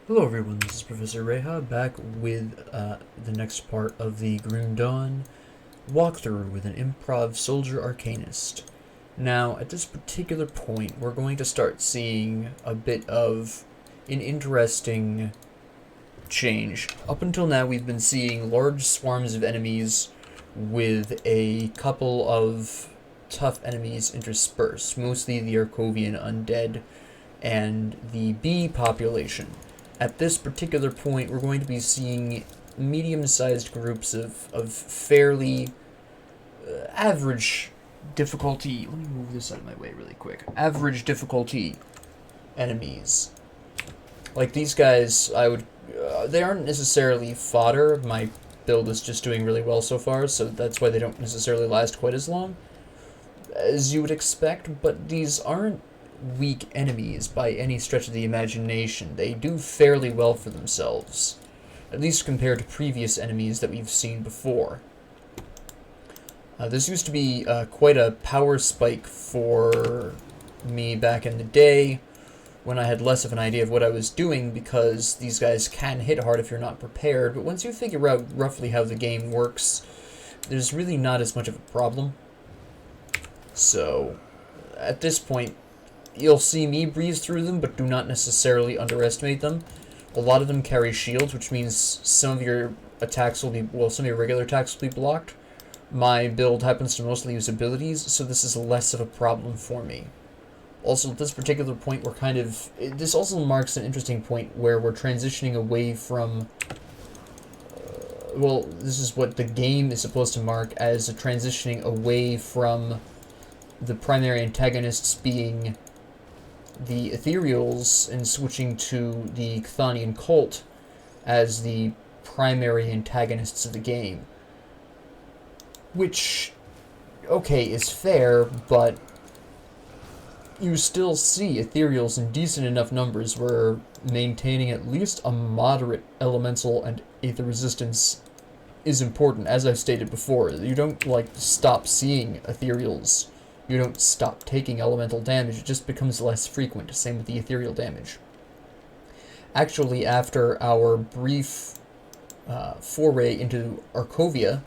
Hello everyone, this is Professor Reha back with the next part of the Grim Dawn walkthrough with an Improv Soldier Arcanist. Now, at this particular point, we're going to start seeing a bit of an interesting change. Up until now, we've been seeing large swarms of enemies with a couple of tough enemies interspersed, mostly the Arcovian undead and the bee population. At this particular point, we're going to be seeing medium-sized groups of fairly average difficulty. Let me move this out of my way really quick. Average difficulty enemies. Like these guys, they aren't necessarily fodder. My build is just doing really well so far, so that's why they don't necessarily last quite as long as you would expect, but these aren't weak enemies by any stretch of the imagination. They do fairly well for themselves, at least compared to previous enemies that we've seen before. This used to be quite a power spike for me back in the day, when I had less of an idea of what I was doing, because these guys can hit hard if you're not prepared, but once you figure out roughly how the game works, there's really not as much of a problem. So, at this point, you'll see me breeze through them, but do not necessarily underestimate them. A lot of them carry shields, which means some of your attacks will be, some of your regular attacks will be blocked. My build happens to mostly use abilities, so this is less of a problem for me. Also, at this particular point, this also marks an interesting point where we're transitioning away from, this is what the game is supposed to mark as a transitioning away from the primary antagonists being the Ethereals and switching to the Chthonian cult as the primary antagonists of the game. Which, okay, is fair, but you still see Ethereals in decent enough numbers where maintaining at least a moderate elemental and aether resistance is important. As I've stated before, you don't, stop seeing Ethereals. You don't stop taking elemental damage, it just becomes less frequent, same with the ethereal damage. Actually, after our brief foray into Arcovia,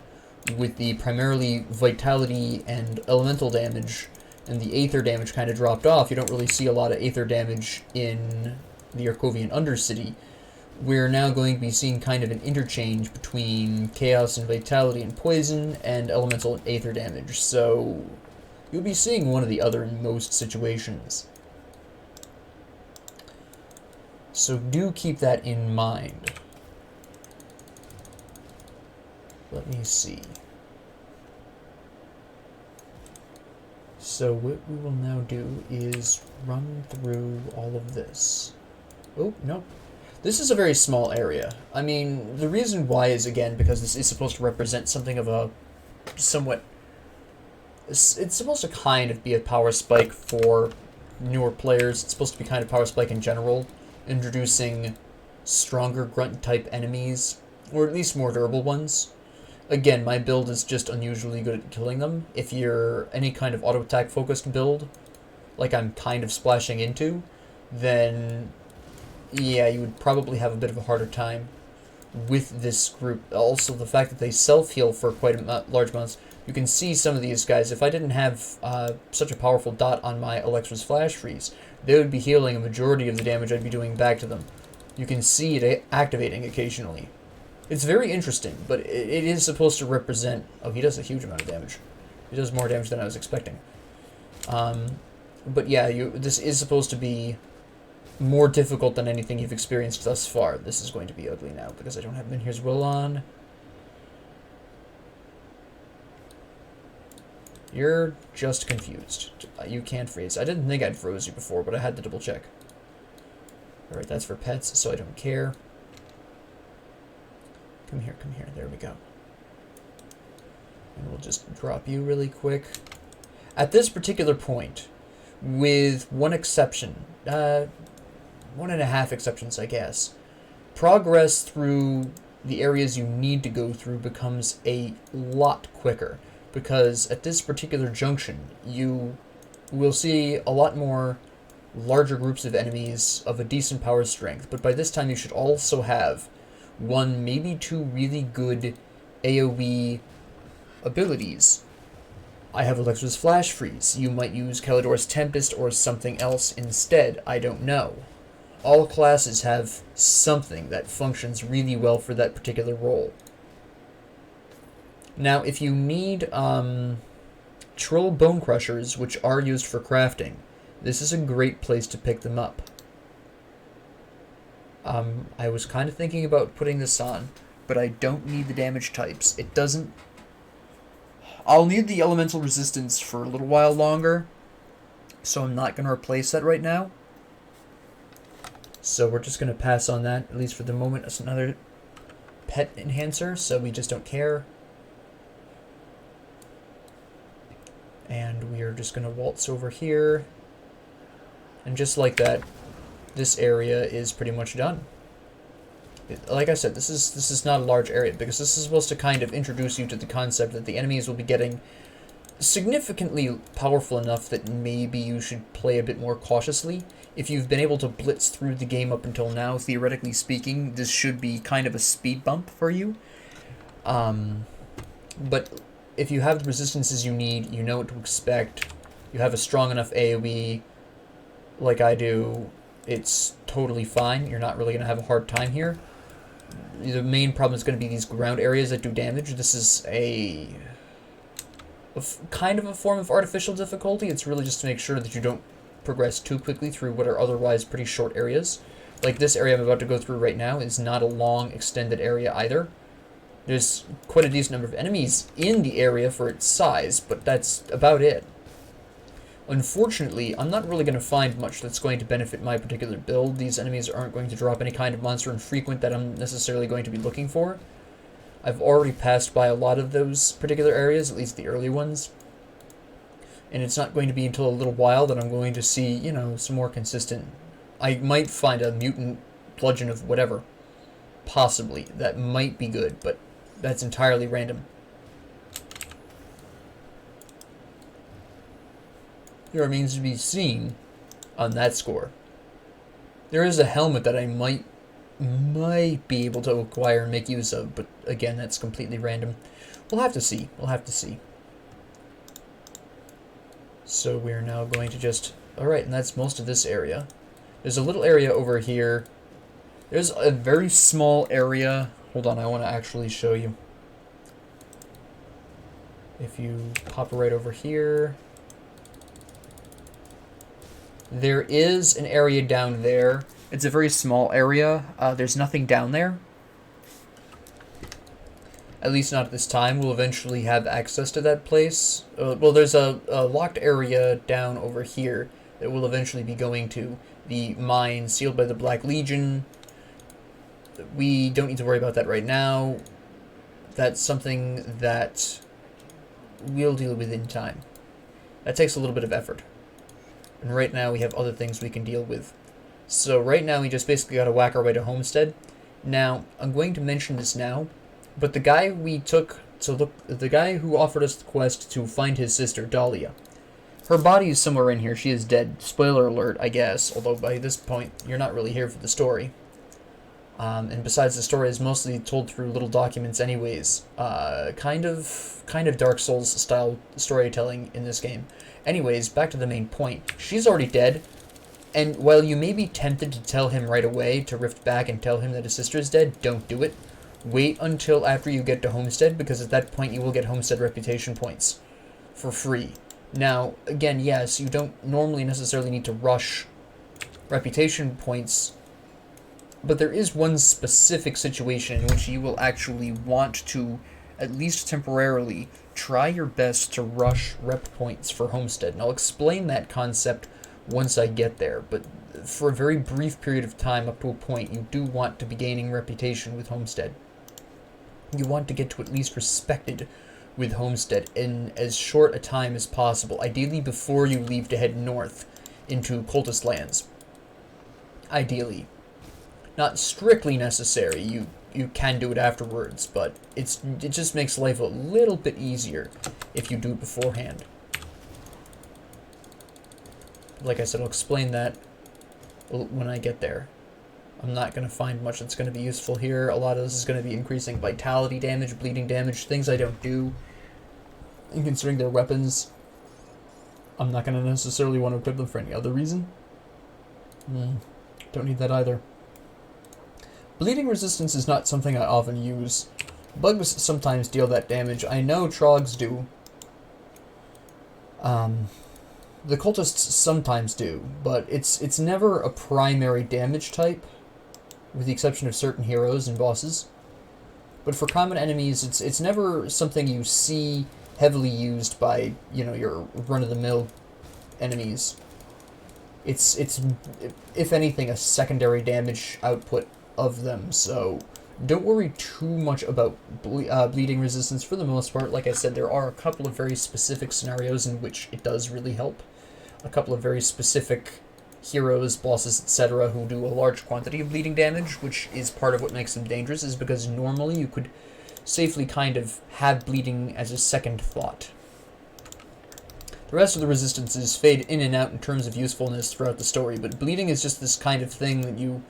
with the primarily vitality and elemental damage, and the aether damage kind of dropped off, you don't really see a lot of aether damage in the Arcovian Undercity. We're now going to be seeing kind of an interchange between chaos and vitality and poison, and elemental and aether damage, so you'll be seeing one or the other in most situations. So do keep that in mind. Let me see. So what we will now do is run through all of this. Oh, no. This is a very small area. I mean, the reason why is, again, because this is supposed to represent something of a somewhat... It's supposed to kind of be a power spike for newer players. It's supposed to be kind of power spike in general, introducing stronger grunt-type enemies, or at least more durable ones. Again, my build is just unusually good at killing them. If you're any kind of auto-attack focused build, like I'm kind of splashing into, then yeah, you would probably have a bit of a harder time with this group. Also, the fact that they self-heal for quite a large amounts. You can see some of these guys, if I didn't have such a powerful dot on my Alexa's Flash Freeze, they would be healing a majority of the damage I'd be doing back to them. You can see it activating occasionally. It's very interesting, but it is supposed to represent... Oh, he does a huge amount of damage. He does more damage than I was expecting. But yeah, this is supposed to be more difficult than anything you've experienced thus far. This is going to be ugly now, because I don't have Minhir's Will on. You're just confused. You can't freeze. I didn't think I'd froze you before, but I had to double check. Alright, that's for pets, so I don't care. Come here, come here. There we go. And we'll just drop you really quick. At this particular point, with one exception, 1.5 exceptions, I guess, progress through the areas you need to go through becomes a lot quicker. Because at this particular junction, you will see a lot more larger groups of enemies of a decent power strength, but by this time you should also have one, maybe two really good AoE abilities. I have Alexa's Flash Freeze. You might use Kalidor's Tempest or something else instead. I don't know. All classes have something that functions really well for that particular role. Now, if you need Troll Bone Crushers, which are used for crafting, this is a great place to pick them up. I was kind of thinking about putting this on, but I don't need the damage types. It doesn't... I'll need the elemental resistance for a little while longer, so I'm not going to replace that right now. So we're just going to pass on that, at least for the moment. It's another pet enhancer, so we just don't care. And we are just going to waltz over here. And just like that, this area is pretty much done. Like I said, this is not a large area, because this is supposed to kind of introduce you to the concept that the enemies will be getting significantly powerful enough that maybe you should play a bit more cautiously. If you've been able to blitz through the game up until now, theoretically speaking, this should be kind of a speed bump for you. But if you have the resistances you need, you know what to expect, you have a strong enough AoE, like I do, it's totally fine. You're not really going to have a hard time here. The main problem is going to be these ground areas that do damage. This is kind of a form of artificial difficulty. It's really just to make sure that you don't progress too quickly through what are otherwise pretty short areas. Like this area I'm about to go through right now is not a long, extended area either. There's quite a decent number of enemies in the area for its size, but that's about it. Unfortunately, I'm not really going to find much that's going to benefit my particular build. These enemies aren't going to drop any kind of monster infrequent that I'm necessarily going to be looking for. I've already passed by a lot of those particular areas, at least the early ones. And it's not going to be until a little while that I'm going to see, you know, some more consistent... I might find a mutant bludgeon of whatever. Possibly. That might be good, but that's entirely random. There remains to be seen on that score. There is a helmet that I might be able to acquire and make use of, but again, that's completely random. We'll have to see. We'll have to see. So we're now going to just... Alright, and that's most of this area. There's a little area over here. There's a very small area. Hold on, I want to actually show you. If you pop right over here... There is an area down there. It's a very small area. There's nothing down there. At least not at this time. We'll eventually have access to that place. Well, there's a locked area down over here that we'll eventually be going to. The mine sealed by the Black Legion. We don't need to worry about that right now. That's something that we'll deal with in time. That takes a little bit of effort. And right now we have other things we can deal with. So right now we just basically got to whack our way to Homestead. Now, I'm going to mention this now, but the guy we took to look, the guy who offered us the quest to find his sister, Dahlia, her body is somewhere in here. She is dead. Spoiler alert, I guess, although by this point you're not really here for the story. And besides, the story is mostly told through little documents anyways. Kind of Dark Souls style storytelling in this game. Anyways, back to the main point. She's already dead, and while you may be tempted to tell him right away, to rift back and tell him that his sister is dead, don't do it. Wait until after you get to Homestead, because at that point you will get Homestead reputation points for free. Now, again, yes, you don't normally necessarily need to rush reputation points, but there is one specific situation in which you will actually want to, at least temporarily, try your best to rush rep points for Homestead. And I'll explain that concept once I get there, but for a very brief period of time up to a point, you do want to be gaining reputation with Homestead. You want to get to at least respected with Homestead in as short a time as possible, ideally before you leave to head north into Cultist lands. Ideally. Not strictly necessary, you can do it afterwards, but it just makes life a little bit easier if you do it beforehand. Like I said, I'll explain that when I get there. I'm not going to find much that's going to be useful here. A lot of this is going to be increasing vitality damage, bleeding damage, things I don't do. And considering their weapons, I'm not going to necessarily want to equip them for any other reason. Don't need that either. Bleeding resistance is not something I often use. Bugs sometimes deal that damage. I know trogs do. The cultists sometimes do, but it's never a primary damage type, with the exception of certain heroes and bosses. But for common enemies, it's never something you see heavily used by, your run-of-the-mill enemies. It's if anything, a secondary damage output of them, so don't worry too much about bleeding resistance for the most part. Like I said, there are a couple of very specific scenarios in which it does really help. A couple of very specific heroes, bosses, etc. who do a large quantity of bleeding damage, which is part of what makes them dangerous, is because normally you could safely kind of have bleeding as a second thought. The rest of the resistances fade in and out in terms of usefulness throughout the story, but bleeding is just this kind of thing that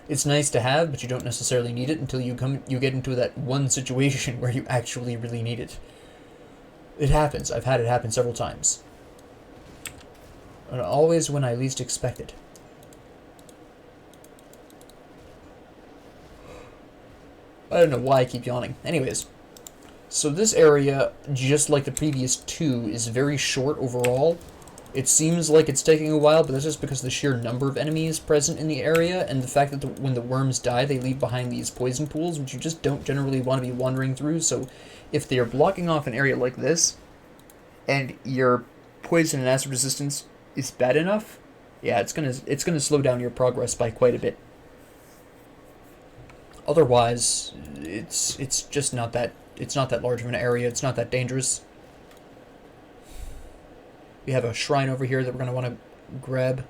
it's nice to have, but you don't necessarily need it until you get into that one situation where you actually really need it. It happens. I've had it happen several times. And always when I least expect it. I don't know why I keep yawning. Anyways, so this area, just like the previous two, is very short overall. It seems like it's taking a while, but that's just because of the sheer number of enemies present in the area, and the fact that when the worms die, they leave behind these poison pools, which you just don't generally want to be wandering through. So if they're blocking off an area like this, and your poison and acid resistance is bad enough, yeah, it's gonna slow down your progress by quite a bit. Otherwise, it's just not that large of an area. It's not that dangerous. We have a shrine over here that we're gonna want to grab.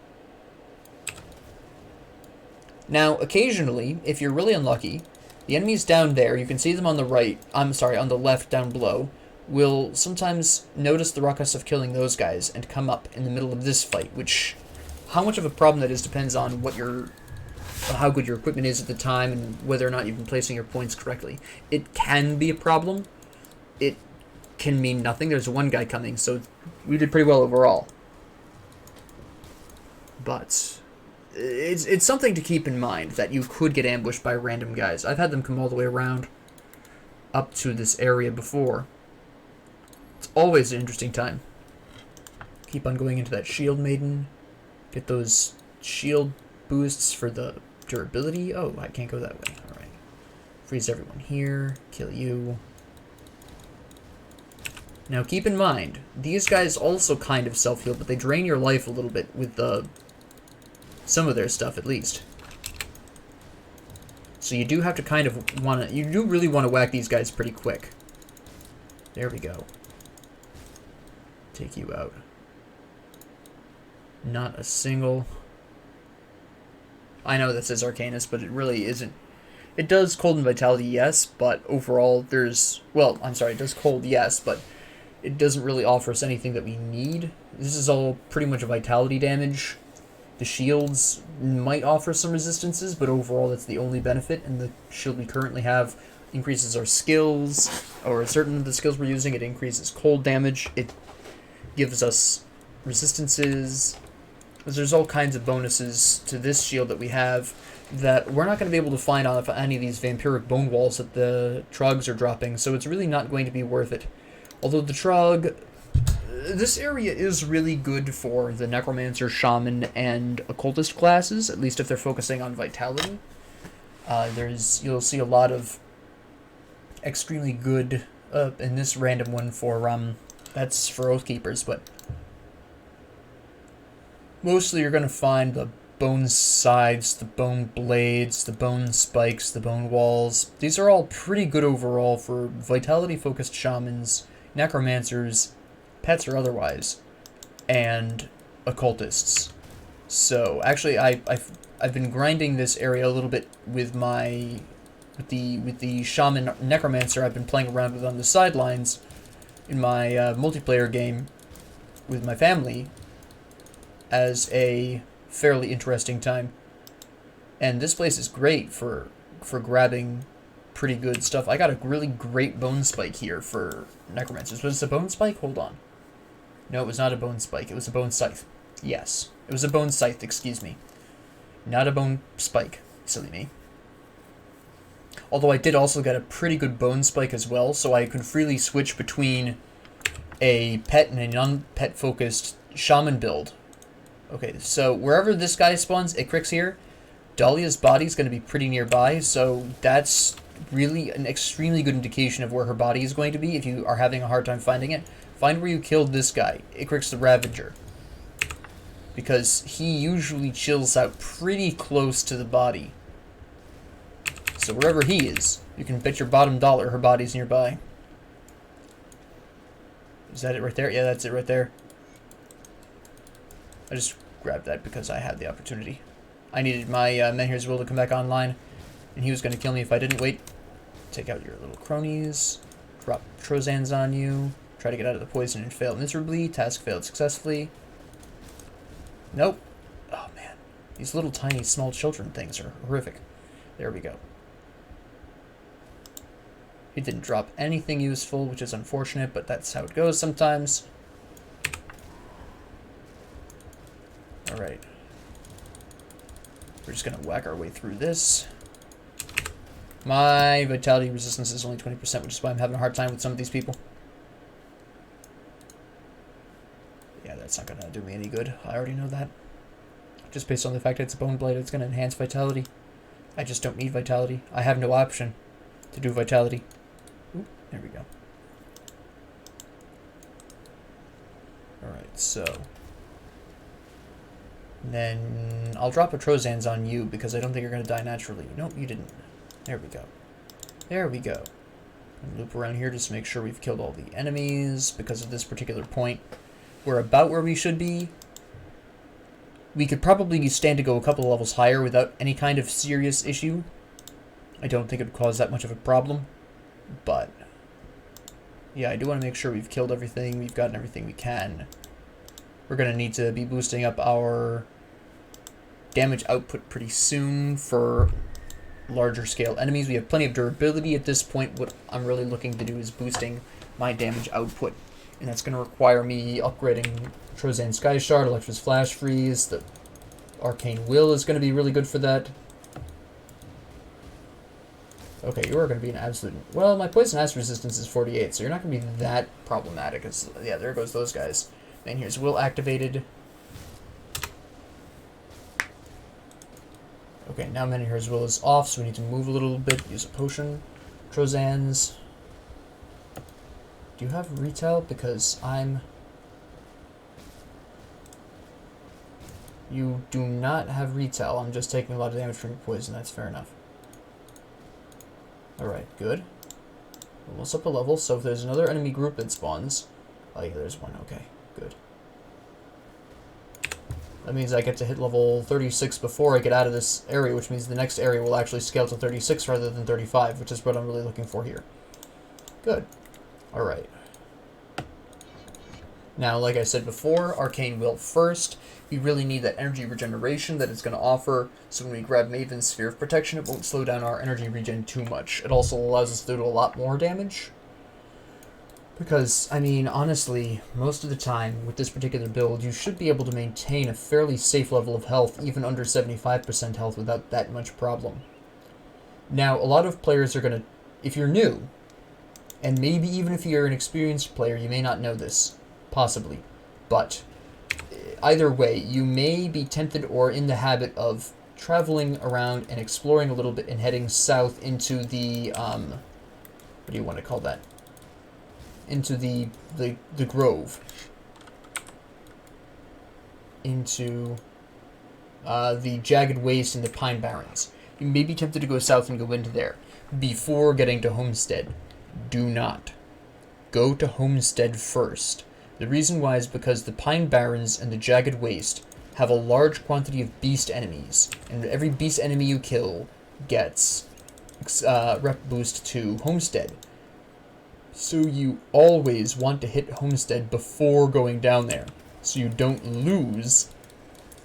Now, occasionally, if you're really unlucky, the enemies down there, you can see them on the right. On the left down below. Will sometimes notice the ruckus of killing those guys and come up in the middle of this fight, which, how much of a problem that is depends on how good your equipment is at the time and whether or not you've been placing your points correctly. It can be a problem. It can mean nothing. There's one guy coming, so we did pretty well overall. But it's something to keep in mind that you could get ambushed by random guys. I've had them come all the way around up to this area before. It's always an interesting time. Keep on going into that shield maiden. Get those shield boosts for the durability. Oh, I can't go that way. Alright. Freeze everyone here. Kill you. Now keep in mind, these guys also kind of self-heal, but they drain your life a little bit with some of their stuff at least. So you do have to kind of you do really want to whack these guys pretty quick. There we go. Take you out. Not a single... I know that says Arcanist, but it really isn't. It does cold and vitality, yes, but overall there's... Well, I'm sorry, it does cold, yes, but it doesn't really offer us anything that we need. This is all pretty much vitality damage. The shields might offer some resistances, but overall that's the only benefit, and the shield we currently have increases our skills, or certain of the skills we're using. It increases cold damage. It gives us resistances. There's all kinds of bonuses to this shield that we have that we're not going to be able to find on any of these vampiric bone walls that the trogs are dropping, so it's really not going to be worth it. Although the trog... This area is really good for the necromancer, shaman, and occultist classes, at least if they're focusing on vitality. You'll see a lot of extremely good in this random one for that's for Oathkeepers, but mostly you're going to find the bone sides, the bone blades, the bone spikes, the bone walls. These are all pretty good overall for vitality-focused shamans, necromancers, pets or otherwise, and occultists. So actually, I've been grinding this area a little bit with the shaman necromancer I've been playing around with on the sidelines in my multiplayer game with my family as a fairly interesting time. And this place is great for grabbing pretty good stuff. I got a really great bone spike here for necromancers. Was it a bone spike? Hold on. No, it was not a bone spike. It was a bone scythe. Yes. It was a bone scythe, excuse me. Not a bone spike. Silly me. Although I did also get a pretty good bone spike as well, so I could freely switch between a pet and a non-pet focused shaman build. Okay, so wherever this guy spawns, Icrix here, Dahlia's body is going to be pretty nearby, so that's really an extremely good indication of where her body is going to be if you are having a hard time finding it. Find where you killed this guy, Icrix the Ravager, because he usually chills out pretty close to the body. So wherever he is, you can bet your bottom dollar her body's nearby. Is that it right there? Yeah, that's it right there. I just grabbed that because I had the opportunity. I needed my Menhir's Will to come back online, and he was going to kill me if I didn't wait. Take out your little cronies. Drop Trozans on you. Try to get out of the poison and fail miserably. Task failed successfully. Nope. Oh, man. These little tiny small children things are horrific. There we go. He didn't drop anything useful, which is unfortunate, but that's how it goes sometimes. Alright. We're just going to whack our way through this. My vitality resistance is only 20%, which is why I'm having a hard time with some of these people. Yeah, that's not going to do me any good. I already know that. Just based on the fact that it's a bone blade, it's going to enhance vitality. I just don't need vitality. I have no option to do vitality. Ooh, there we go. Alright, so... And then I'll drop a Trozans on you because I don't think you're going to die naturally. Nope, you didn't. There we go. There we go. And loop around here just to make sure we've killed all the enemies because of this particular point. We're about where we should be. We could probably stand to go a couple of levels higher without any kind of serious issue. I don't think it would cause that much of a problem. But, yeah, I do want to make sure we've killed everything. We've gotten everything we can. We're going to need to be boosting up our damage output pretty soon for larger scale enemies. We have plenty of durability at this point. What I'm really looking to do is boosting my damage output. And that's going to require me upgrading Trozan Sky Shard, Electra's Flash Freeze. The Arcane Will is going to be really good for that. Okay, you are going to be an absolute... Well, my Poison Acid resistance is 48, so you're not going to be that problematic. Yeah, there goes those guys. And here's Will activated. Okay, now Menhir's Will is off, so we need to move a little bit, use a potion. Trozans. Do you have retail? Because I'm... You do not have retail. I'm just taking a lot of damage from your poison. That's fair enough. Alright, good. Almost up a level, so if there's another enemy group that spawns... Oh yeah, there's one. Okay, good. That means I get to hit level 36 before I get out of this area, which means the next area will actually scale to 36 rather than 35, which is what I'm really looking for here. Good. Alright. Now, like I said before, Arcane Will first. We really need that energy regeneration that it's going to offer, so when we grab Maven's Sphere of Protection, it won't slow down our energy regen too much. It also allows us to do a lot more damage. Because, I mean, honestly, most of the time with this particular build, you should be able to maintain a fairly safe level of health, even under 75% health, without that much problem. Now, a lot of players are going to, if you're new, and maybe even if you're an experienced player, you may not know this, possibly, but either way, you may be tempted or in the habit of traveling around and exploring a little bit and heading south into the, what do you want to call that? Into the grove. Into the Jagged Waste and the Pine Barrens. You may be tempted to go south and go into there before getting to Homestead. Do not. Go to Homestead first. The reason why is because the Pine Barrens and the Jagged Waste have a large quantity of beast enemies, and every beast enemy you kill gets rep boost to Homestead. So you always want to hit Homestead before going down there, so you don't lose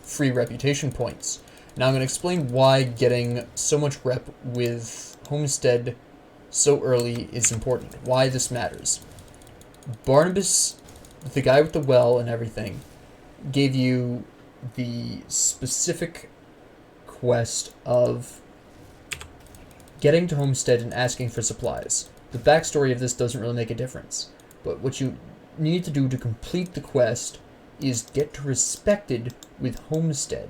free reputation points. Now I'm going to explain why getting so much rep with Homestead so early is important, why this matters. Barnabas, the guy with the well and everything, gave you the specific quest of getting to Homestead and asking for supplies. The backstory of this doesn't really make a difference, but what you need to do to complete the quest is get to Respected with Homestead,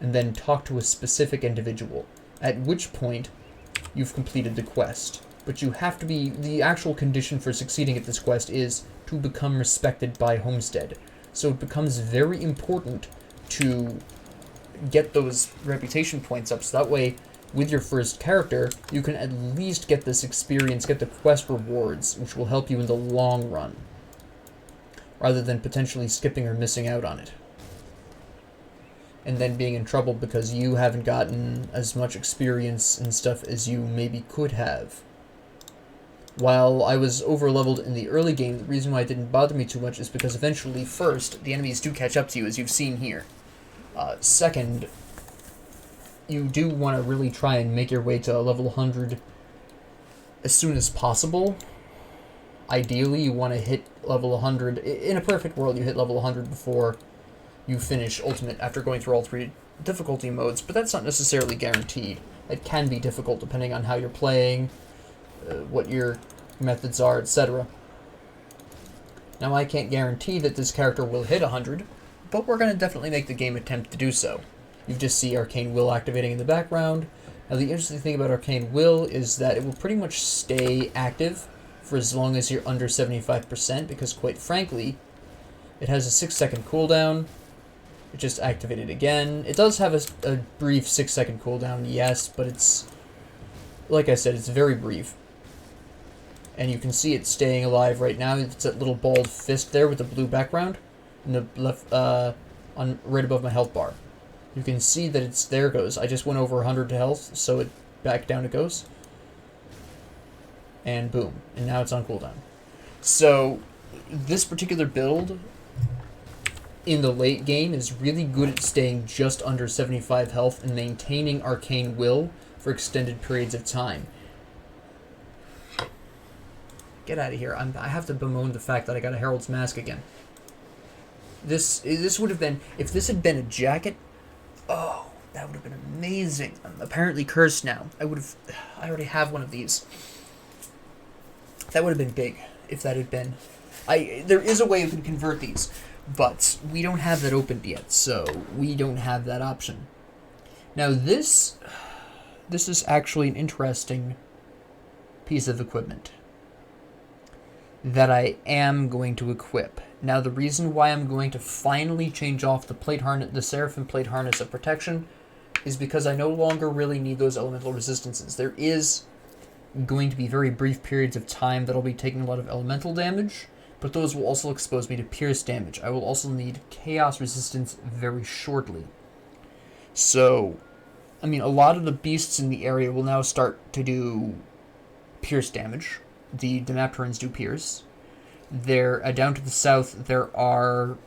and then talk to a specific individual, at which point you've completed the quest. But you have to be, the actual condition for succeeding at this quest is to become respected by Homestead. So it becomes very important to get those reputation points up, so that way, with your first character, you can at least get this experience, get the quest rewards, which will help you in the long run, rather than potentially skipping or missing out on it. And then being in trouble because you haven't gotten as much experience and stuff as you maybe could have. While I was over-leveled in the early game, the reason why it didn't bother me too much is because eventually, first, the enemies do catch up to you, as you've seen here. Second, you do want to really try and make your way to level 100 as soon as possible. Ideally, you want to hit level 100. In a perfect world, you hit level 100 before you finish Ultimate after going through all 3 difficulty modes, but that's not necessarily guaranteed. It can be difficult depending on how you're playing, what your methods are, etc. Now, I can't guarantee that this character will hit 100, but we're going to definitely make the game attempt to do so. You just see Arcane Will activating in the background. Now, the interesting thing about Arcane Will is that it will pretty much stay active for as long as you're under 75%, because quite frankly, it has a 6-second cooldown. It just activated again. It does have a brief 6-second cooldown, yes, but it's, like I said, it's very brief. And you can see it staying alive right now. It's that little bald fist there with the blue background, in the left, on right above my health bar. You can see that it's, there it goes. I just went over 100 to health, so it back down it goes. And boom, and now it's on cooldown. So this particular build in the late game is really good at staying just under 75 health and maintaining Arcane Will for extended periods of time. Get out of here. I have to bemoan the fact that I got a Herald's Mask again. This would have been, if this had been a jacket, oh, that would have been amazing. I'm apparently cursed now. I already have one of these. That would have been big if that had been. There is a way you can convert these, but we don't have that opened yet, so we don't have that option. Now this is actually an interesting piece of equipment that I am going to equip. Now, the reason why I'm going to finally change off the plate harness, the Seraphim plate harness of protection, is because I no longer really need those elemental resistances. There is going to be very brief periods of time that I'll be taking a lot of elemental damage, but those will also expose me to pierce damage. I will also need chaos resistance very shortly. So, I mean, a lot of the beasts in the area will now start to do pierce damage. The Demapterans do pierce. There, down to the south, there are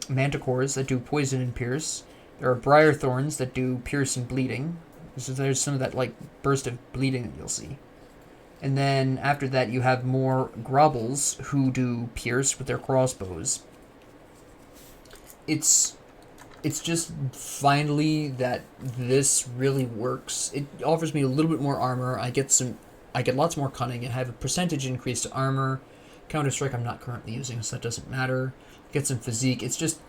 Manticores that do poison and pierce. There are Briar Thorns that do pierce and bleeding. So there's some of that like burst of bleeding that you'll see. And then after that, you have more Grobbles who do pierce with their crossbows. It's just finally that this really works. It offers me a little bit more armor. I get lots more cunning, and have a percentage increase to armor. Counter-Strike I'm not currently using, so that doesn't matter. Get some physique. It's just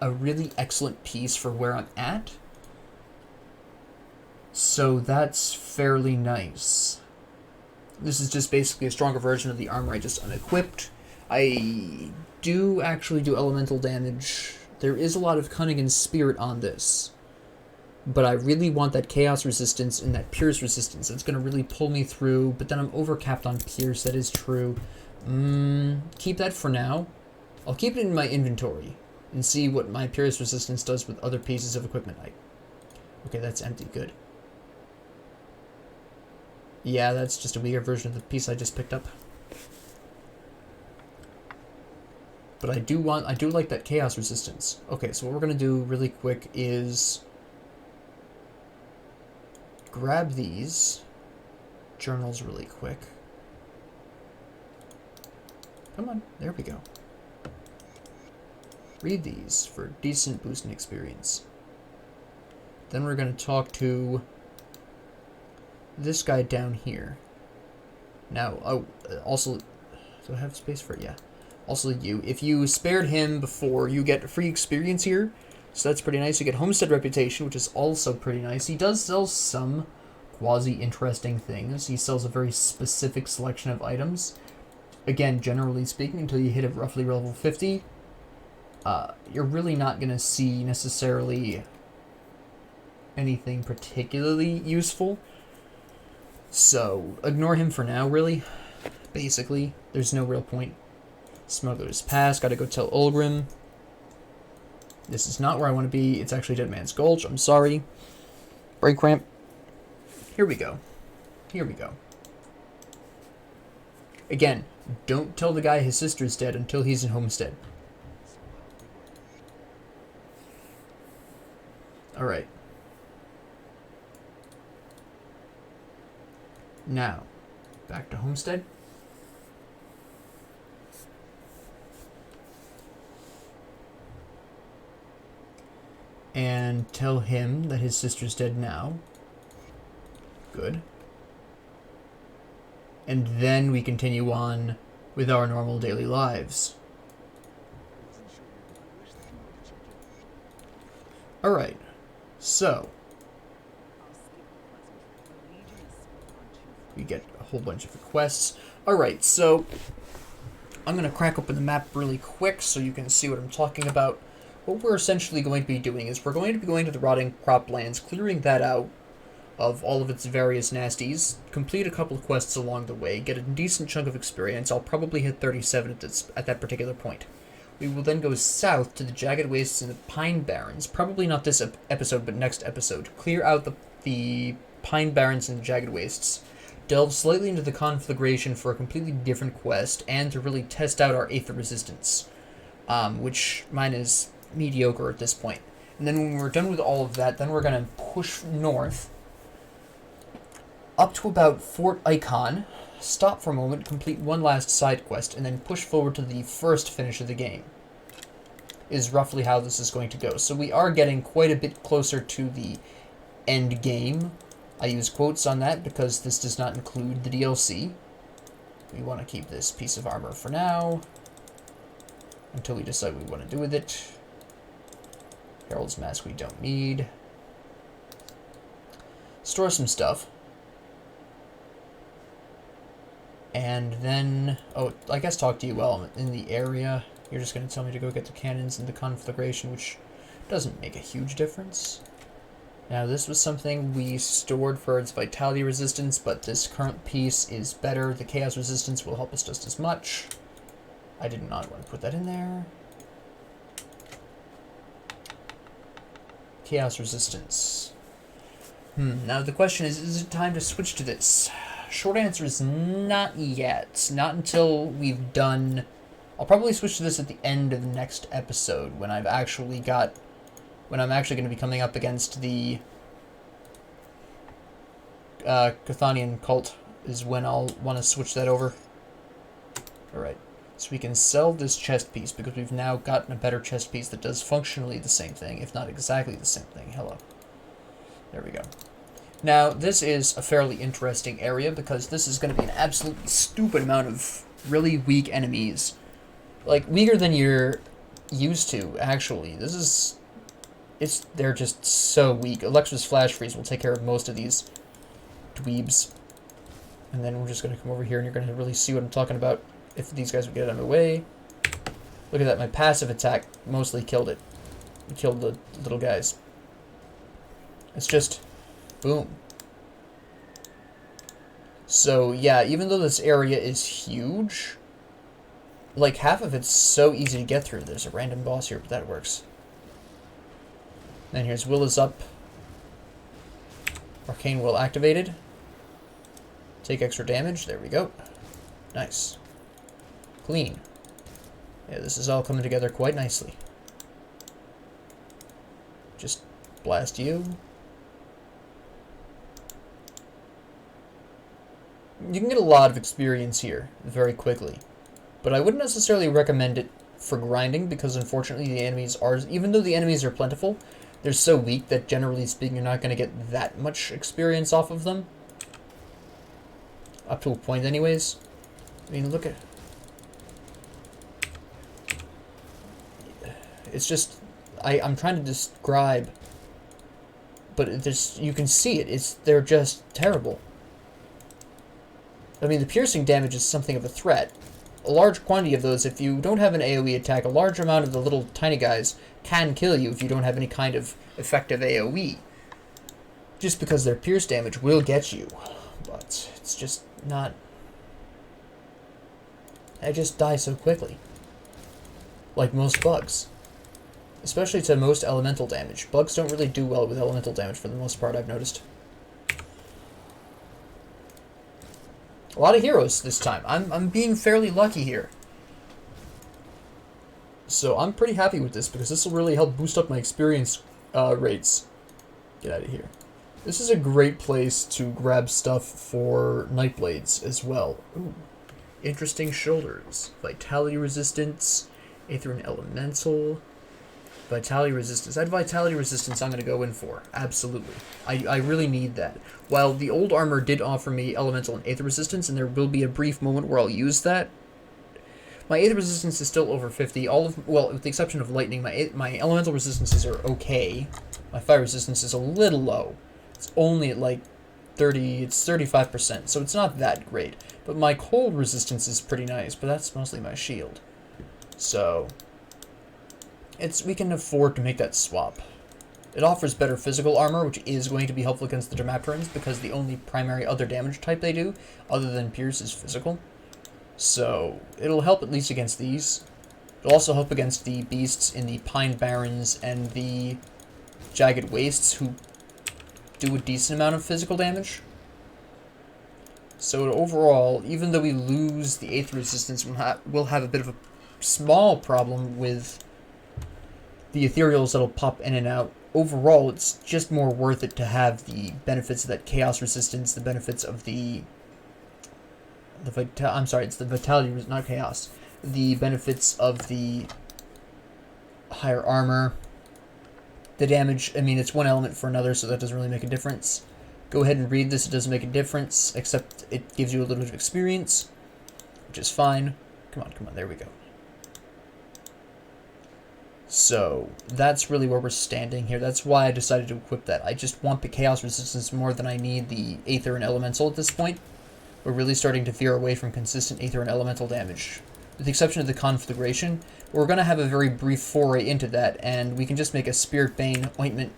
a really excellent piece for where I'm at. So that's fairly nice. This is just basically a stronger version of the armor I just unequipped. I do actually do elemental damage. There is a lot of cunning and spirit on this, but I really want that chaos resistance and that pierce resistance. It's going to really pull me through, but then I'm overcapped on pierce. That is true. Keep that for now. I'll keep it in my inventory and see what my pierce resistance does with other pieces of equipment. Okay, that's empty. Good. Yeah, that's just a weaker version of the piece I just picked up. But I do like that chaos resistance. Okay, so what we're going to do really quick is grab these journals really quick. Come on, there we go. Read these for a decent boost in experience. Then we're going to talk to this guy down here. Now, also, do I have space for it? Yeah. Also you. If you spared him before, you get free experience here. So that's pretty nice. You get Homestead Reputation, which is also pretty nice. He does sell some quasi-interesting things. He sells a very specific selection of items. Again, generally speaking, until you hit it roughly level 50, you're really not going to see necessarily anything particularly useful. So, ignore him for now, really. Basically, there's no real point. Smuggler's Pass, gotta go tell Ulgrim. This is not where I want to be. It's actually Dead Man's Gulch. I'm sorry. Brain cramp. Here we go. Here we go. Again, don't tell the guy his sister's dead until he's in Homestead. Alright. Now, back to Homestead. And tell him that his sister's dead now. Good. And then we continue on with our normal daily lives. Alright, so we get a whole bunch of requests. Alright, so I'm going to crack open the map really quick so you can see what I'm talking about. What we're essentially going to be doing is we're going to be going to the Rotting Croplands, clearing that out of all of its various nasties, complete a couple of quests along the way, get a decent chunk of experience. I'll probably hit 37 at that particular point. We will then go south to the Jagged Wastes and the Pine Barrens, probably not this episode, but next episode. Clear out the Pine Barrens and the Jagged Wastes, delve slightly into the Conflagration for a completely different quest, and to really test out our Aether Resistance, which mine is mediocre at this point. And then when we're done with all of that, then we're going to push north up to about Fort Icon, stop for a moment, complete one last side quest, and then push forward to the first finish of the game, is roughly how this is going to go. So we are getting quite a bit closer to the end game. I use quotes on that because this does not include the DLC. We want to keep this piece of armor for now, until we decide what we want to do with it. Herald's Mask we don't need. Store some stuff. And then, oh, I guess talk to you while I'm in the area. You're just going to tell me to go get the cannons and the Conflagration, which doesn't make a huge difference. Now, this was something we stored for its Vitality Resistance, but this current piece is better. The Chaos Resistance will help us just as much. I did not want to put that in there. Chaos Resistance. Now the question is it time to switch to this? Short answer is not yet. Not until we've done... I'll probably switch to this at the end of the next episode, when I'm actually going to be coming up against the Chthonian cult, is when I'll want to switch that over. Alright, so we can sell this chest piece, because we've now gotten a better chest piece that does functionally the same thing, if not exactly the same thing. Hello. There we go. Now, this is a fairly interesting area, because this is going to be an absolutely stupid amount of really weak enemies. Like, weaker than you're used to, actually. They're just so weak. Alexa's Flash Freeze will take care of most of these dweebs. And then we're just going to come over here, and you're going to really see what I'm talking about. If these guys would get out of my way. Look at that, my passive attack mostly killed it. It killed the little guys. It's just... boom. So, yeah, even though this area is huge, like, half of it's so easy to get through. There's a random boss here, but that works. Then here's Will is up. Arcane Will activated. Take extra damage. There we go. Nice. Clean. Yeah, this is all coming together quite nicely. Just blast you. You can get a lot of experience here very quickly, but I wouldn't necessarily recommend it for grinding because unfortunately the enemies are, even though the enemies are plentiful, they're so weak that generally speaking you're not going to get that much experience off of them. Up to a point anyways. I mean, look at... It's just... I'm trying to describe... But there's, you can see it. They're just terrible. I mean, the piercing damage is something of a threat. A large quantity of those, if you don't have an AoE attack, a large amount of the little tiny guys can kill you if you don't have any kind of effective AoE. Just because their pierce damage will get you. But it's just not... I just die so quickly. Like most bugs. Especially to most elemental damage. Bugs don't really do well with elemental damage for the most part, I've noticed. A lot of heroes this time. I'm being fairly lucky here. So I'm pretty happy with this because this will really help boost up my experience rates. Get out of here. This is a great place to grab stuff for Nightblades as well. Ooh. Interesting shoulders. Vitality resistance. Aether and Elemental. Vitality resistance. That vitality resistance I'm going to go in for. Absolutely. I really need that. While the old armor did offer me elemental and aether resistance, and there will be a brief moment where I'll use that, my aether resistance is still over 50. Well, with the exception of lightning, my elemental resistances are okay. My fire resistance is a little low. It's only at like 30, it's 35%, so it's not that great. But my cold resistance is pretty nice, but that's mostly my shield. So... we can afford to make that swap. It offers better physical armor, which is going to be helpful against the Dermapterans, because the only primary other damage type they do, other than Pierce, is physical. So, it'll help at least against these. It'll also help against the beasts in the Pine Barrens and the Jagged Wastes, who do a decent amount of physical damage. So overall, even though we lose the Aether resistance, we'll have a bit of a small problem with the ethereals that'll pop in and out. Overall, it's just more worth it to have the benefits of that chaos resistance, the benefits of the it's the vitality, not chaos. The benefits of the higher armor. The damage, I mean, it's one element for another, so that doesn't really make a difference. Go ahead and read this, it doesn't make a difference, except it gives you a little bit of experience, which is fine. Come on, there we go. So, that's really where we're standing here. That's why I decided to equip that. I just want the chaos resistance more than I need the aether and elemental at this point. We're really starting to veer away from consistent aether and elemental damage. With the exception of the conflagration, we're going to have a very brief foray into that, and we can just make a Spirit Bane ointment.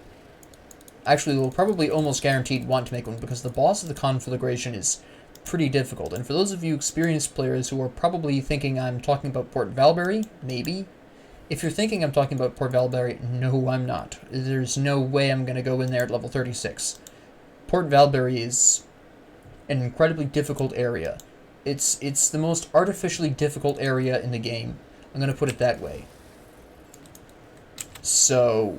Actually, we'll probably almost guaranteed want to make one, because the boss of the conflagration is pretty difficult. And for those of you experienced players who are probably thinking I'm talking about Port Valberry, maybe. If you're thinking I'm talking about Port Valberry, no, I'm not. There's no way I'm going to go in there at level 36. Port Valberry is an incredibly difficult area. It's the most artificially difficult area in the game. I'm going to put it that way. So,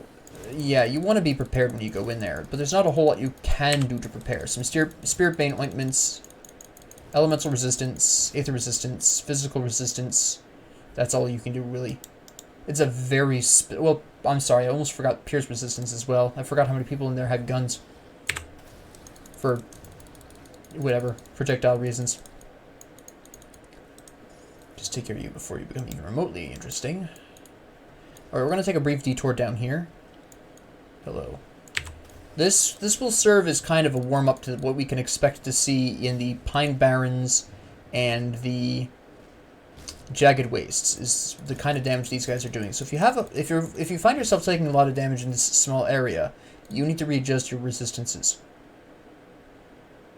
yeah, you want to be prepared when you go in there, but there's not a whole lot you can do to prepare. Some Spirit Bane ointments, elemental resistance, aether resistance, physical resistance. That's all you can do, really. It's a very... well, I'm sorry, I almost forgot pierce resistance as well. I forgot how many people in there had guns. For whatever, projectile reasons. Just take care of you before you become even remotely interesting. Alright, we're going to take a brief detour down here. Hello. This will serve as kind of a warm-up to what we can expect to see in the Pine Barrens and the Jagged Wastes, is the kind of damage these guys are doing. So if you find yourself taking a lot of damage in this small area, you need to readjust your resistances.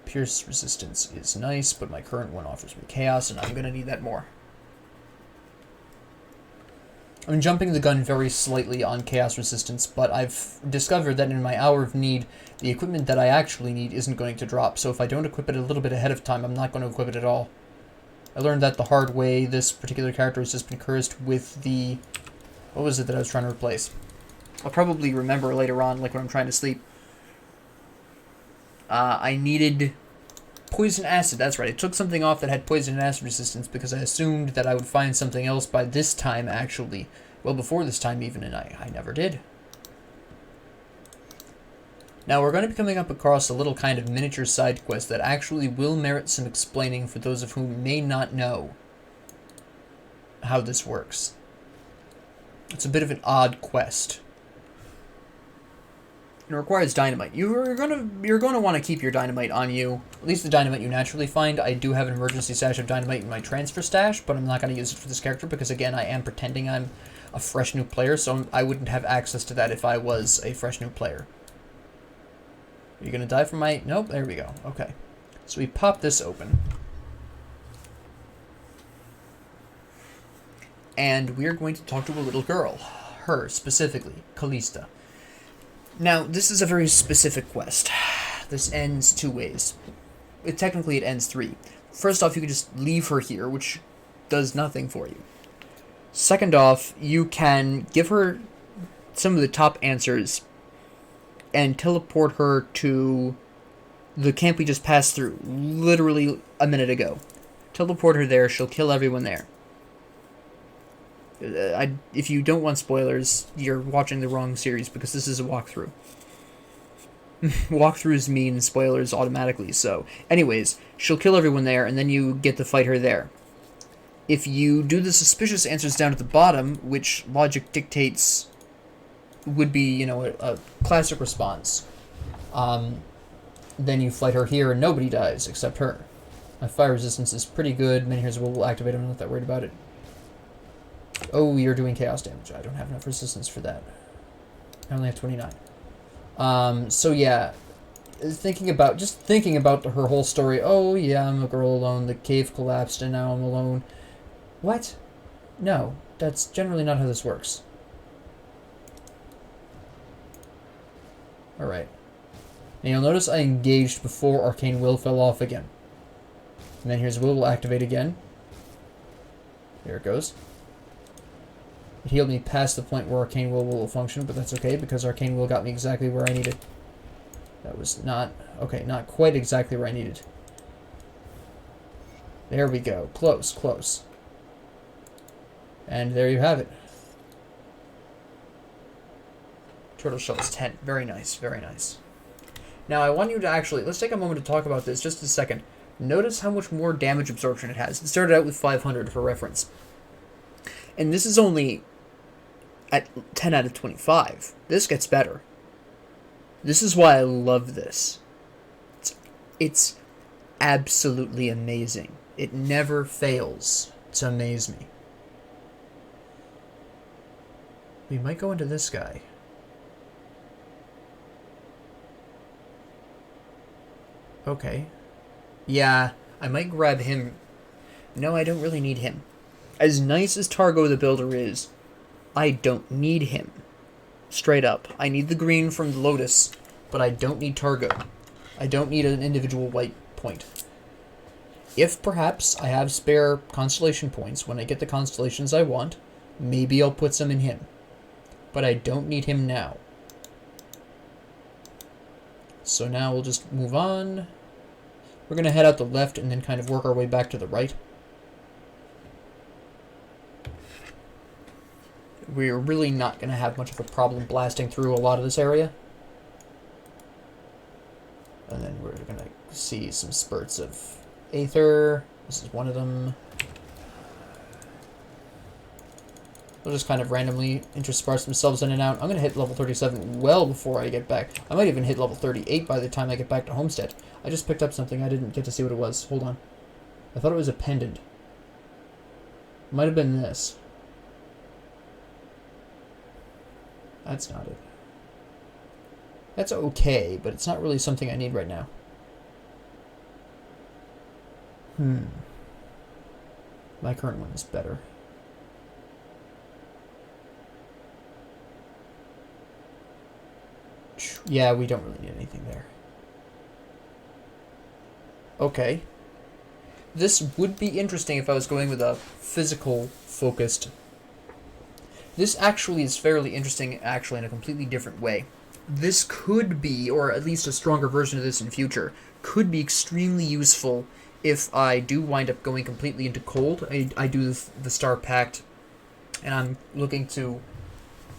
Pierce resistance is nice, but my current one offers me chaos, and I'm going to need that more. I'm jumping the gun very slightly on chaos resistance, but I've discovered that in my hour of need, the equipment that I actually need isn't going to drop, so if I don't equip it a little bit ahead of time, I'm not going to equip it at all. I learned that the hard way. This particular character has just been cursed with the... what was it that I was trying to replace? I'll probably remember later on, like when I'm trying to sleep. I needed Poison acid, that's right. I took something off that had poison and acid resistance because I assumed that I would find something else by this time, actually. Well, before this time even, and I never did. Now, we're going to be coming up across a little kind of miniature side quest that actually will merit some explaining for those of whom may not know how this works. It's a bit of an odd quest. It requires dynamite. You're gonna want to keep your dynamite on you. At least the dynamite you naturally find. I do have an emergency stash of dynamite in my transfer stash, but I'm not going to use it for this character because, again, I am pretending I'm a fresh new player, so I wouldn't have access to that if I was a fresh new player. Are you going to die from my... Nope, there we go. Okay. So we pop this open. And we're going to talk to a little girl. Her, specifically. Callista. Now, this is a very specific quest. This ends 2 ways. Technically, it ends 3. First off, you can just leave her here, which does nothing for you. Second off, you can give her some of the top answers and teleport her to the camp we just passed through, literally a minute ago. Teleport her there, she'll kill everyone there. If you don't want spoilers, you're watching the wrong series because this is a walkthrough. Walkthroughs mean spoilers automatically, so... Anyways, she'll kill everyone there, and then you get to fight her there. If you do the suspicious answers down at the bottom, which logic dictates would be, you know, a classic response, then you fight her here and nobody dies except her. My fire resistance is pretty good. Many Here's will activate. I'm not that worried about it. Oh, you're doing chaos damage. I don't have enough resistance for that. I only have 29. So yeah, thinking about her whole story. Oh yeah, I'm a girl alone. The cave collapsed and now I'm alone. What? No, that's generally not how this works. Alright. Now you'll notice I engaged before Arcane Will fell off again. And then here's will activate again. There it goes. It healed me past the point where Arcane will function, but that's okay because Arcane Will got me exactly where I needed. That was not... Okay, not quite exactly where I needed. There we go. Close, close. And there you have it. Turtle shell is 10. Very nice, very nice. Now I want you to actually... Let's take a moment to talk about this just a second. Notice how much more damage absorption it has. It started out with 500 for reference. And this is only at 10 out of 25. This gets better. This is why I love this. It's absolutely amazing. It never fails to amaze me. We might go into this guy. Okay. Yeah, I might grab him. No, I don't really need him. As nice as Targo the Builder is, I don't need him. Straight up. I need the green from the Lotus, but I don't need Targo. I don't need an individual white point. If perhaps I have spare constellation points when I get the constellations I want, maybe I'll put some in him. But I don't need him now. So now we'll just move on. We're going to head out the left and then kind of work our way back to the right. We're really not going to have much of a problem blasting through a lot of this area. And then we're going to see some spurts of Aether. This is one of them. They'll just kind of randomly intersperse themselves in and out. I'm going to hit level 37 well before I get back. I might even hit level 38 by the time I get back to Homestead. I just picked up something. I didn't get to see what it was. Hold on. I thought it was a pendant. Might have been this. That's not it. That's okay, but it's not really something I need right now. My current one is better. Yeah, we don't really need anything there. Okay. This would be interesting if I was going with a physical focused. This actually is fairly interesting, actually, in a completely different way. this could be, or at least a stronger version of this in future, could be extremely useful if I do wind up going completely into cold. I do the Star Pact, and I'm looking to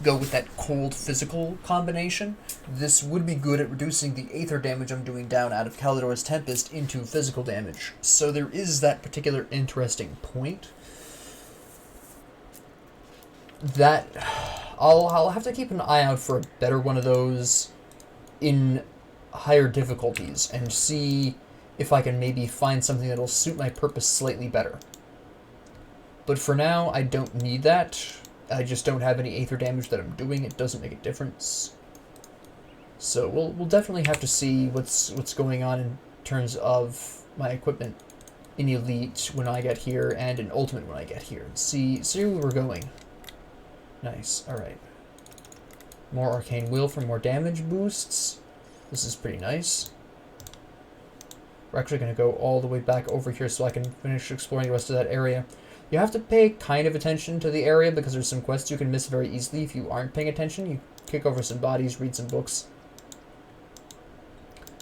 go with that cold physical combination. This would be good at reducing the aether damage I'm doing down out of Calidor's Tempest into physical damage. So there is that particular interesting point. That I'll have to keep an eye out for a better one of those in higher difficulties and see if I can maybe find something that'll suit my purpose slightly better. But for now, I don't need that. I just don't have any aether damage that I'm doing. It doesn't make a difference. So we'll definitely have to see what's going on in terms of my equipment in Elite when I get here and in Ultimate when I get here. See where we're going. Nice. Alright. More Arcane Will for more damage boosts. This is pretty nice. We're actually going to go all the way back over here so I can finish exploring the rest of that area. You have to pay kind of attention to the area because there's some quests you can miss very easily if you aren't paying attention. You kick over some bodies, read some books.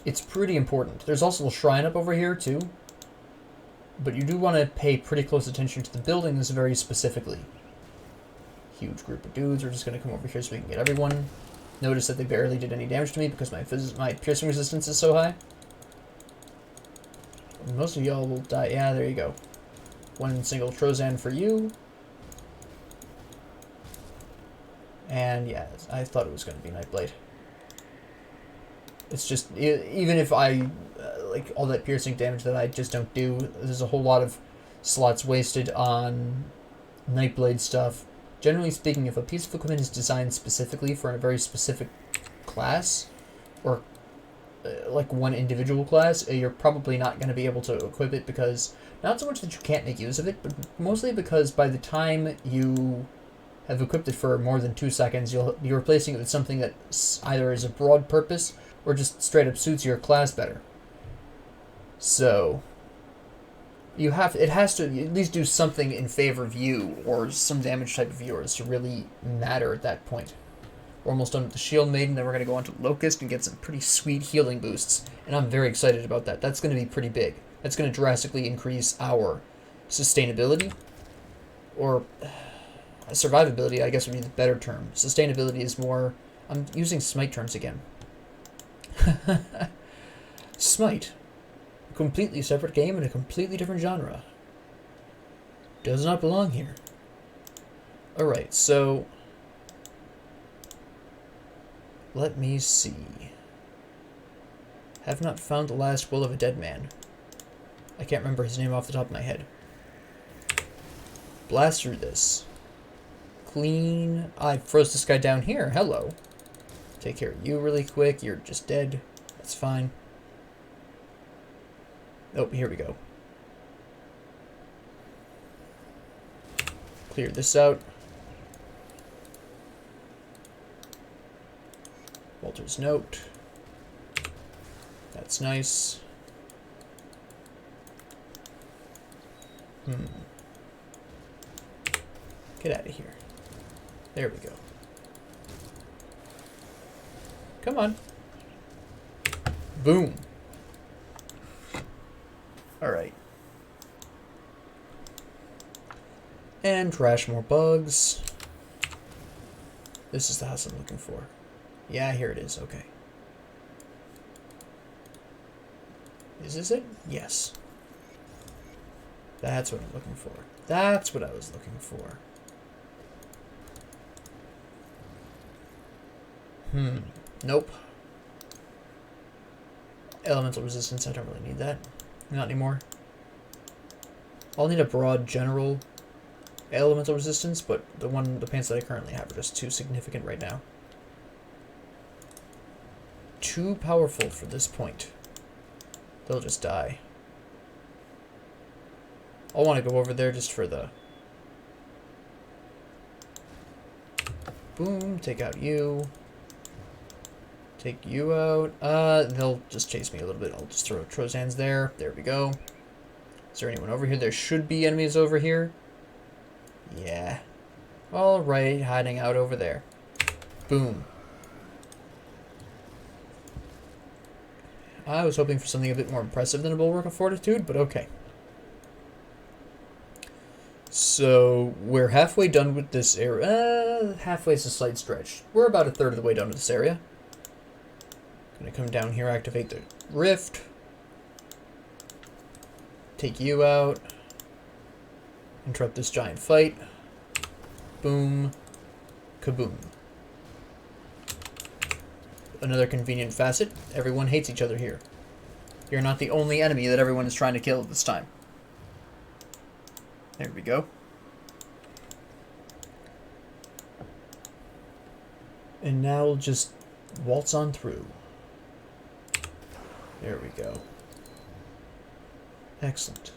It's pretty important. There's also a shrine up over here too. But you do want to pay pretty close attention to the buildings very specifically. Huge group of dudes. We're just going to come over here so we can get everyone. Notice that they barely did any damage to me because my piercing resistance is so high. Most of y'all will die. Yeah, there you go. One single Trozan for you. And yeah, I thought it was going to be Nightblade. It's just, even if I, like, all that piercing damage that I just don't do, there's a whole lot of slots wasted on Nightblade stuff. Generally speaking, if a piece of equipment is designed specifically for a very specific class, or like one individual class, you're probably not going to be able to equip it because, not so much that you can't make use of it, but mostly because by the time you have equipped it for more than 2 seconds, you'll be replacing it with something that either is a broad purpose or just straight up suits your class better. So it has to at least do something in favor of you, or some damage type of yours to really matter at that point. We're almost done with the Shield Maiden, then we're going to go on to Locust and get some pretty sweet healing boosts, and I'm very excited about that. That's going to be pretty big. That's going to drastically increase our sustainability, or survivability, I guess would be the better term. Sustainability is more... I'm using Smite terms again. Smite. A completely separate game in a completely different genre. Does not belong here. Alright, so... let me see. Have not found the last will of a dead man. I can't remember his name off the top of my head. Blast through this. Clean. I froze this guy down here. Hello. Take care of you really quick. You're just dead. That's fine. Oh, here we go. Clear this out. Walter's note. That's nice. Get out of here. There we go. Come on. Boom. Alright. And trash more bugs. This is the house I'm looking for. Yeah, here it is. Okay. Is this it? Yes. That's what I'm looking for. That's what I was looking for. Nope. Elemental resistance, I don't really need that. Not anymore. I'll need a broad general elemental resistance, but the pants that I currently have are just too significant right now. Too powerful for this point. They'll just die. I'll want to go over there just for the... boom, take out you. Take you out. They'll just chase me a little bit. I'll just throw Trozans there. There we go. Is there anyone over here? There should be enemies over here. Yeah. Alright, hiding out over there. Boom. I was hoping for something a bit more impressive than a Bulwark of Fortitude, but okay. So, we're halfway done with this area. Halfway is a slight stretch. We're about a third of the way done with this area. Gonna come down here, activate the rift. Take you out. Interrupt this giant fight. Boom. Kaboom. Another convenient facet. Everyone hates each other here. You're not the only enemy that everyone is trying to kill this time. There we go. And now we'll just waltz on through. There we go. Excellent.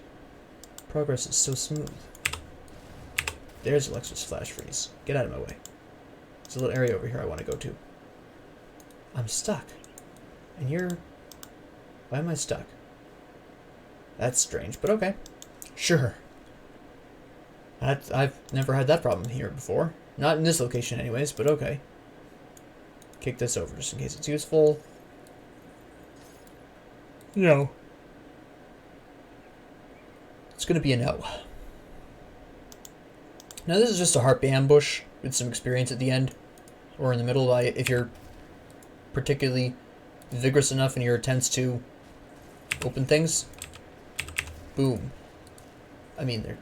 Progress is so smooth. There's Alexa's flash freeze. Get out of my way. There's a little area over here I want to go to. I'm stuck. And you're... Why am I stuck? That's strange, but okay. Sure. I've never had that problem here before. Not in this location anyways, but okay. Kick this over just in case it's useful. No. It's going to be a no. Now this is just a harpy ambush with some experience at the end. Or in the middle, if you're particularly vigorous enough in your attempts to open things. Boom. I mean, they're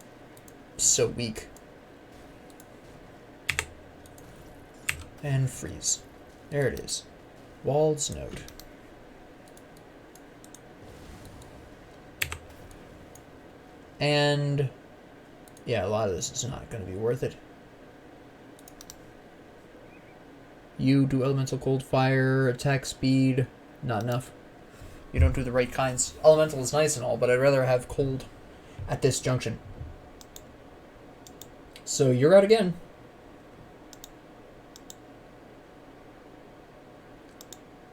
so weak. And freeze. There it is. Wald's note. And yeah, a lot of this is not going to be worth it. You do elemental cold fire, attack speed, not enough. You don't do the right kinds. Elemental is nice and all, but I'd rather have cold at this junction. So you're out again.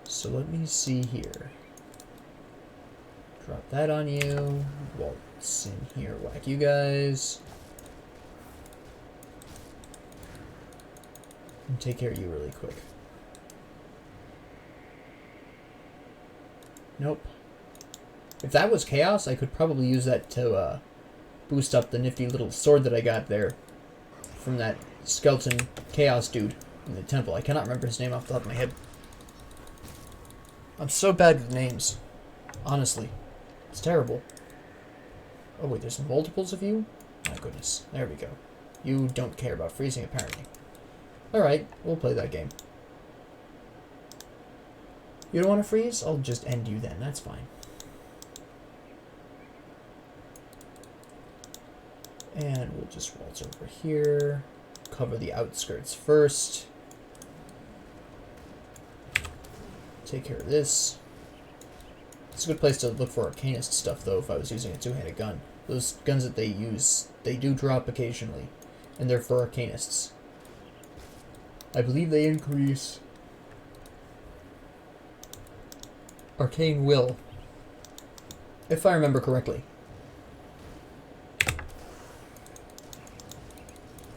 So let me see here. Drop that on you. Waltz in here, whack you guys. And take care of you really quick. Nope. If that was chaos, I could probably use that to boost up the nifty little sword that I got there from that skeleton chaos dude in the temple. I cannot remember his name off the top of my head. I'm so bad with names. Honestly. It's terrible. Oh wait, there's multiples of you? My goodness. There we go. You don't care about freezing, apparently. Alright, we'll play that game. You don't want to freeze? I'll just end you then. That's fine. And we'll just waltz over here. Cover the outskirts first. Take care of this. It's a good place to look for Arcanist stuff, though, if I was using a two-handed gun. Those guns that they use, they do drop occasionally. And they're for Arcanists. I believe they increase Arcane Will, if I remember correctly.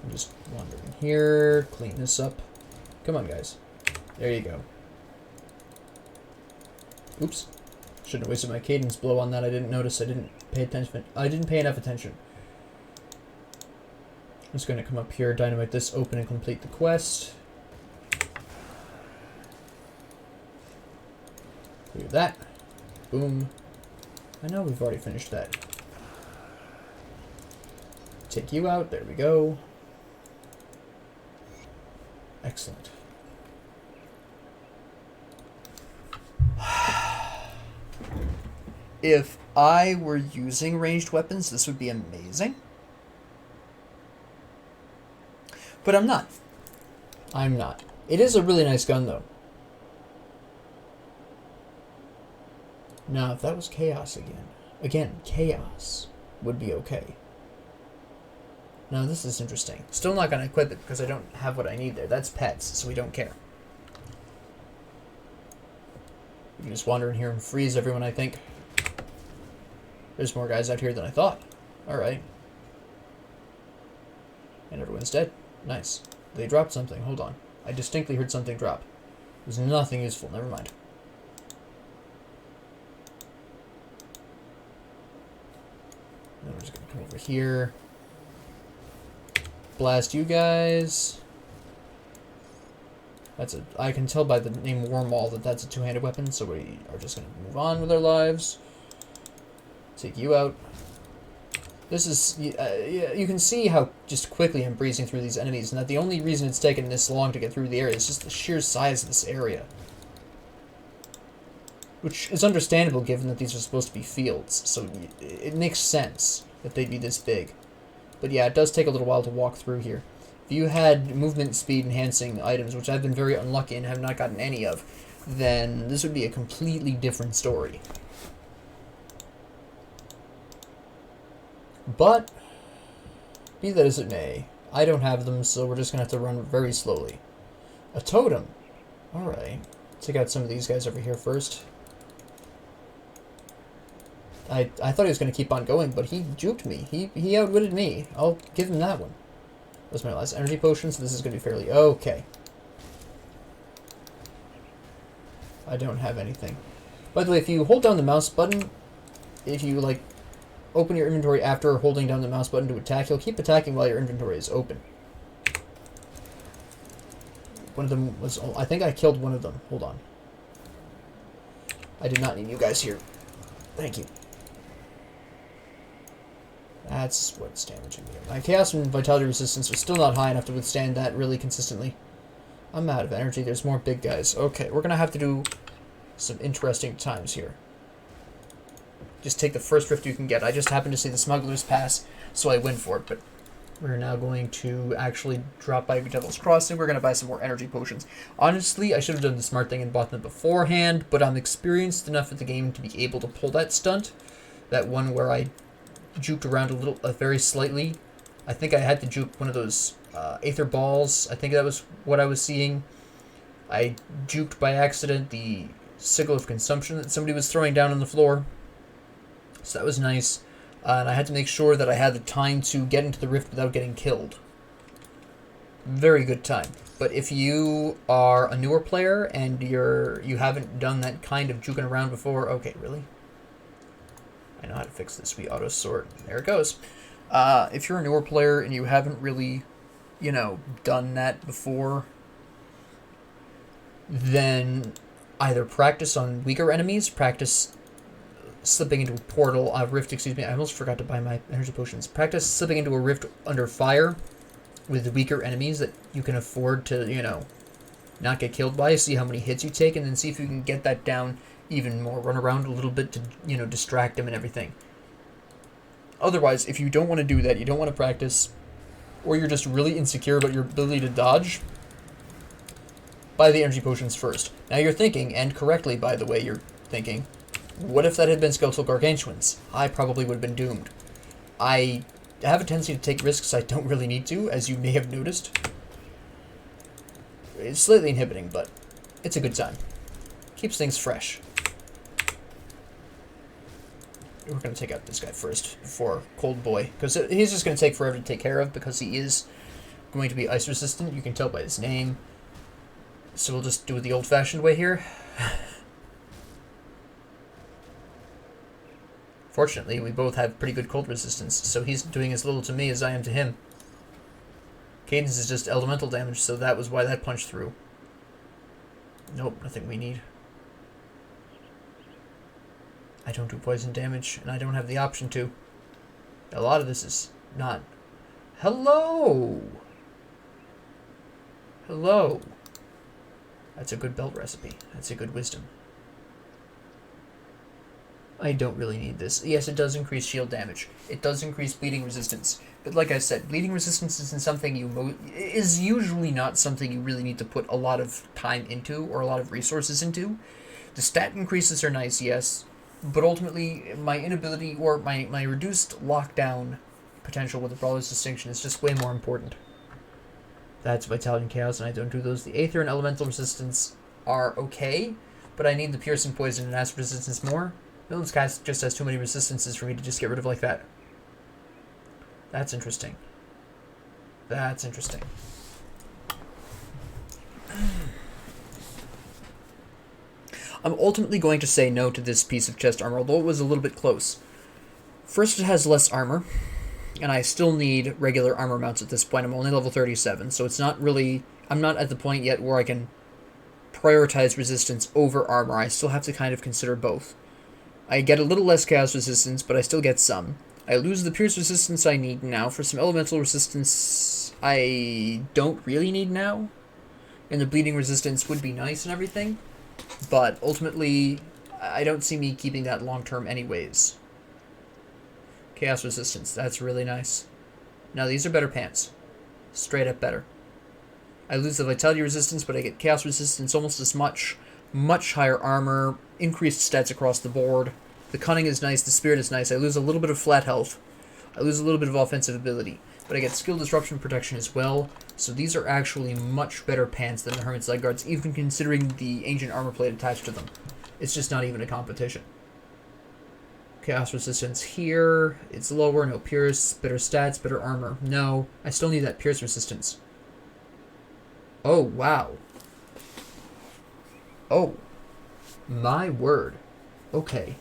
I'm just wandering here, clean this up. Come on, guys. There you go. Oops. Shouldn't have wasted my cadence blow on that. I didn't notice. I didn't pay attention. I didn't pay enough attention. I'm just going to come up here, dynamite this, open and complete the quest. Do that. Boom. I know we've already finished that. Take you out. There we go. Excellent. If I were using ranged weapons, this would be amazing. But I'm not. I'm not. It is a really nice gun, though. Now, if that was chaos again. Again, chaos would be okay. Now, this is interesting. Still not going to equip it because I don't have what I need there. That's pets, so we don't care. We can just wander in here and freeze everyone, I think. There's more guys out here than I thought. Alright. And everyone's dead. Nice. They dropped something. Hold on. I distinctly heard something drop. It was nothing useful. Never mind. Then we're just gonna come over here. Blast you guys. I can tell by the name Wormwall that that's a two-handed weapon, so we are just gonna move on with our lives. Take you out. This is, you can see how just quickly I'm breezing through these enemies, and that the only reason it's taken this long to get through the area is just the sheer size of this area. Which is understandable given that these are supposed to be fields, so it makes sense that they'd be this big. But yeah, it does take a little while to walk through here. If you had movement speed enhancing items, which I've been very unlucky and have not gotten any of, then this would be a completely different story. But, be that as it may, I don't have them, so we're just going to have to run very slowly. A totem. Alright. Take out some of these guys over here first. I thought he was going to keep on going, but he juked me. He outwitted me. I'll give him that one. That's my last energy potion, so this is going to be fairly okay. I don't have anything. By the way, if you hold down the mouse button, if you, like, open your inventory after holding down the mouse button to attack, you'll keep attacking while your inventory is open. One of them was... I think I killed one of them. Hold on. I did not need you guys here. Thank you. That's what's damaging me. My chaos and vitality resistance are still not high enough to withstand that really consistently. I'm out of energy. There's more big guys. Okay, we're going to have to do some interesting times here. Just take the first rift you can get. I just happened to see the Smuggler's Pass, so I went for it. But we're now going to actually drop by Devil's Crossing. We're going to buy some more energy potions. Honestly, I should have done the smart thing and bought them beforehand, but I'm experienced enough at the game to be able to pull that stunt. That one where I juked around a little, very slightly. I think I had to juke one of those aether balls. I think that was what I was seeing. I juked by accident the sickle of consumption that somebody was throwing down on the floor. So that was nice. And I had to make sure that I had the time to get into the rift without getting killed. Very good time. But if you are a newer player and you haven't done that kind of juking around before, okay, really? I know how to fix this. We auto sort. There it goes. If you're a newer player and you haven't really, done that before, then either practice on weaker enemies, practice slipping into a portal, rift, excuse me. I almost forgot to buy my energy potions. Practice slipping into a rift under fire with weaker enemies that you can afford to, not get killed by. See how many hits you take, and then see if you can get that down even more. Run around a little bit to, distract them and everything. Otherwise, if you don't want to do that, you don't want to practice, or you're just really insecure about your ability to dodge, buy the energy potions first. Now you're thinking, and correctly, by the way, you're thinking, what if that had been skeletal gargantuans? I probably would have been doomed. I have a tendency to take risks I don't really need to, as you may have noticed. It's slightly inhibiting, but it's a good time. Keeps things fresh. We're going to take out this guy first, before Cold Boy, because he's just going to take forever to take care of, because he is going to be ice resistant. You can tell by his name. So we'll just do it the old-fashioned way here. Fortunately, we both have pretty good cold resistance, so he's doing as little to me as I am to him. Cadence is just elemental damage, so that was why that punched through. Nope, nothing we need. I don't do poison damage, and I don't have the option to. A lot of this is not... Hello! Hello! That's a good belt recipe. That's a good wisdom. I don't really need this. Yes, it does increase shield damage. It does increase bleeding resistance. But like I said, bleeding resistance isn't something is usually not something you really need to put a lot of time into or a lot of resources into. The stat increases are nice, yes, but ultimately my inability or my reduced lockdown potential with the Brawler's Distinction is just way more important. That's Vitality and Chaos, and I don't do those. The Aether and Elemental Resistance are okay, but I need the Piercing Poison and Acid Resistance more. Villain's Cast just has too many resistances for me to just get rid of like that. That's interesting. That's interesting. I'm ultimately going to say no to this piece of chest armor, although it was a little bit close. First, it has less armor, and I still need regular armor mounts at this point. I'm only level 37, so it's not really... I'm not at the point yet where I can prioritize resistance over armor. I still have to kind of consider both. I get a little less chaos resistance, but I still get some. I lose the pierce resistance I need now. For some elemental resistance, I don't really need now. And the bleeding resistance would be nice and everything, but ultimately, I don't see me keeping that long term anyways. Chaos resistance, that's really nice. Now these are better pants. Straight up better. I lose the vitality resistance, but I get chaos resistance almost as much. Much higher armor, increased stats across the board. The cunning is nice, the spirit is nice. I lose a little bit of flat health. I lose a little bit of offensive ability. But I get skill disruption protection as well. So these are actually much better pants than the Hermit's Leg Guards, even considering the ancient armor plate attached to them. It's just not even a competition. Chaos resistance here. It's lower, no pierce. Better stats, better armor. No, I still need that pierce resistance. Oh, wow. Oh. My word. Okay.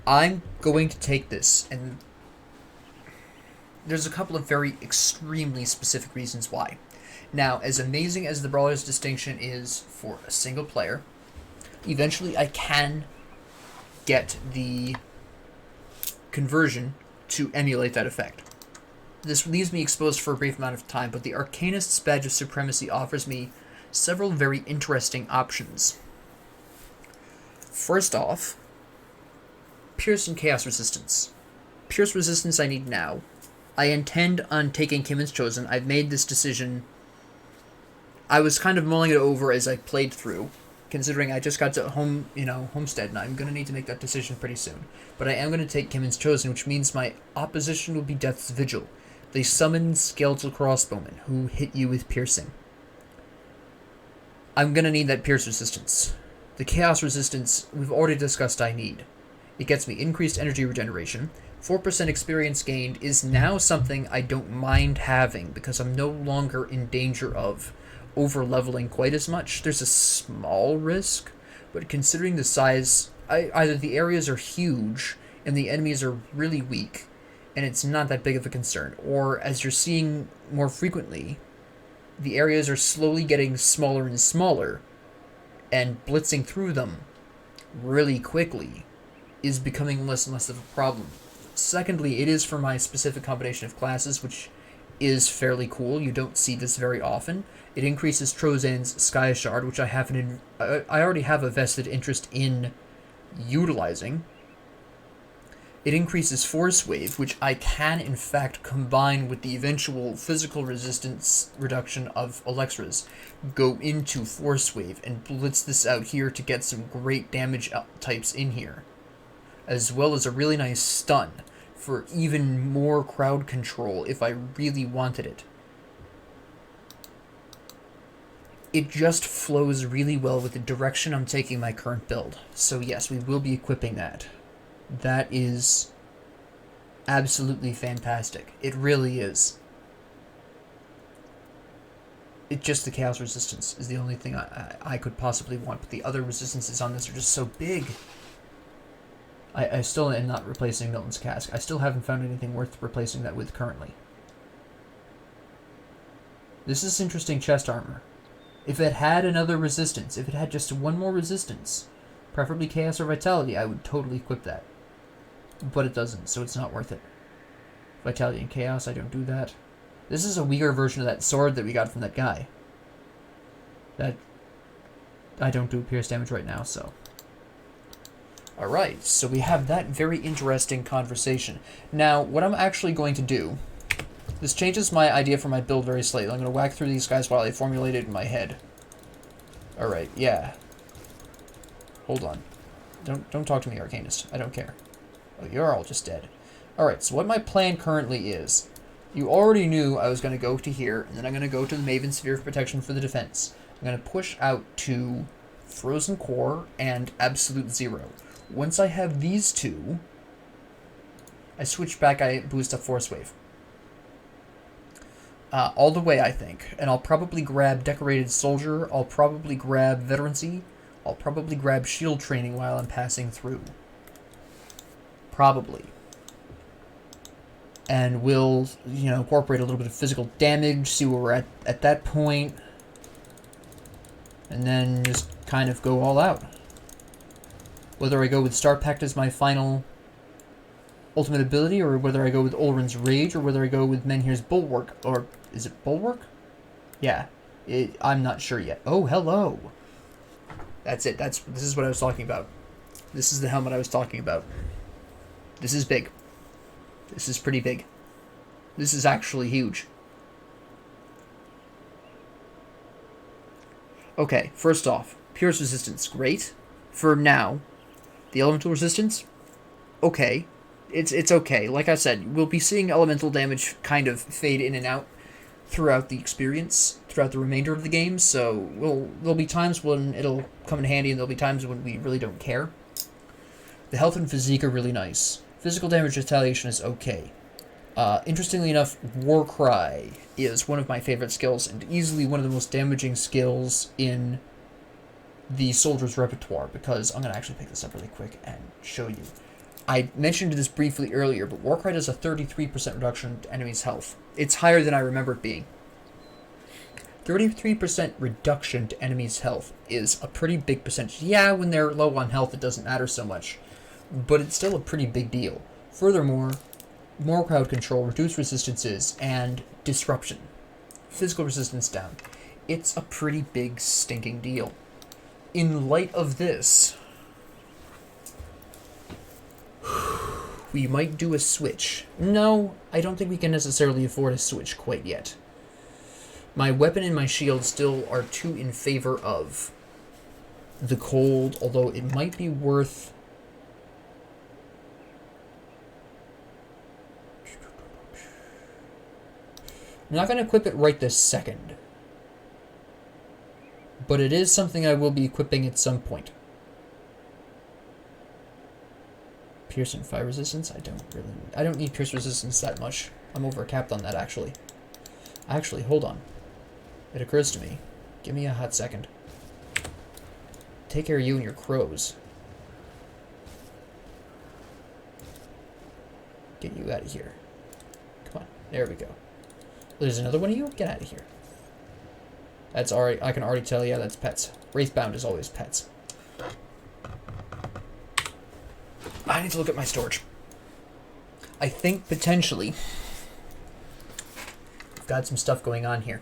I'm going to take this, and there's a couple of very extremely specific reasons why. Now, as amazing as the Brawler's Distinction is for a single player, eventually I can get the conversion to emulate that effect. This leaves me exposed for a brief amount of time, but the Arcanist's Badge of Supremacy offers me several very interesting options. First off, Pierce and Chaos Resistance. Pierce Resistance I need now. I intend on taking Kimmon's Chosen. I've made this decision. I was kind of mulling it over as I played through, considering I just got to Homestead, and I'm going to need to make that decision pretty soon. But I am going to take Kimmon's Chosen, which means my opposition will be Death's Vigil. They summon skeletal crossbowmen, who hit you with piercing. I'm going to need that pierce resistance. The chaos resistance, we've already discussed I need. It gets me increased energy regeneration. 4% experience gained is now something I don't mind having, because I'm no longer in danger of over-leveling quite as much. There's a small risk, but considering the size, either the areas are huge and the enemies are really weak, and it's not that big of a concern, or as you're seeing more frequently, the areas are slowly getting smaller and smaller, and blitzing through them really quickly is becoming less and less of a problem. Secondly, it is for my specific combination of classes, which is fairly cool. You don't see this very often. It increases Trozan's Sky Shard, which I already have a vested interest in utilizing. It increases Force Wave, which I can in fact combine with the eventual physical resistance reduction of Alexra's. Go into Force Wave and blitz this out here to get some great damage types in here, as well as a really nice stun for even more crowd control if I really wanted it. It just flows really well with the direction I'm taking my current build. So yes, we will be equipping that. That is absolutely fantastic. It really is. It's just the chaos resistance is the only thing I could possibly want, but the other resistances on this are just so big. I still am not replacing Milton's Cask. I still haven't found anything worth replacing that with currently. This is interesting chest armor. If it had another resistance, if it had just one more resistance, preferably Chaos or Vitality, I would totally equip that. But it doesn't, so it's not worth it. Vitality and Chaos, I don't do that. This is a weaker version of that sword that we got from that guy. That I don't do pierce damage right now, so... Alright, so we have that very interesting conversation. Now, what I'm actually going to do... This changes my idea for my build very slightly. I'm going to whack through these guys while I formulate it in my head. Alright, yeah. Hold on. Don't talk to me, Arcanist. I don't care. Oh, you're all just dead. Alright, so what my plan currently is... You already knew I was going to go to here, and then I'm going to go to the Maven Sphere of Protection for the defense. I'm going to push out to Frozen Core and Absolute Zero. Once I have these two, I switch back, I boost up Force Wave. All the way, I think. And I'll probably grab Decorated Soldier, I'll probably grab Veterancy, I'll probably grab Shield Training while I'm passing through. Probably. And we'll, incorporate a little bit of physical damage, see where we're at that point, and then just kind of go all out. Whether I go with Star Pact as my final ultimate ability, or whether I go with Olrin's Rage, or whether I go with Menhir's Bulwark, or is it Bulwark? Yeah, I'm not sure yet. Oh, hello. That's it. This is what I was talking about. This is the helmet I was talking about. This is big. This is pretty big. This is actually huge. Okay, first off, Pierce resistance, great. For now. The elemental resistance, okay. It's okay. Like I said, we'll be seeing elemental damage kind of fade in and out throughout the experience, throughout the remainder of the game, so there'll be times when it'll come in handy, and there'll be times when we really don't care. The health and physique are really nice. Physical damage retaliation is okay. Interestingly enough, Warcry is one of my favorite skills, and easily one of the most damaging skills in the soldier's repertoire, because I'm going to actually pick this up really quick and show you. I mentioned this briefly earlier, but Warcry does a 33% reduction to enemies' health. It's higher than I remember it being. 33% reduction to enemies' health is a pretty big percentage. Yeah, when they're low on health, it doesn't matter so much, but it's still a pretty big deal. Furthermore, more crowd control, reduced resistances, and disruption. Physical resistance down. It's a pretty big stinking deal. In light of this, we might do a switch. No, I don't think we can necessarily afford a switch quite yet. My weapon and my shield still are too in favor of the cold, although it might be worth... I'm not going to equip it right this second, but it is something I will be equipping at some point. Pierce and fire resistance? I don't need pierce resistance that much. I'm over-capped on that, actually. Actually, hold on. It occurs to me. Give me a hot second. Take care of you and your crows. Get you out of here. Come on. There we go. There's another one of you? Get out of here. That's already... I can already tell, yeah, that's pets. Wraithbound is always pets. I need to look at my storage. I think, potentially, I've got some stuff going on here.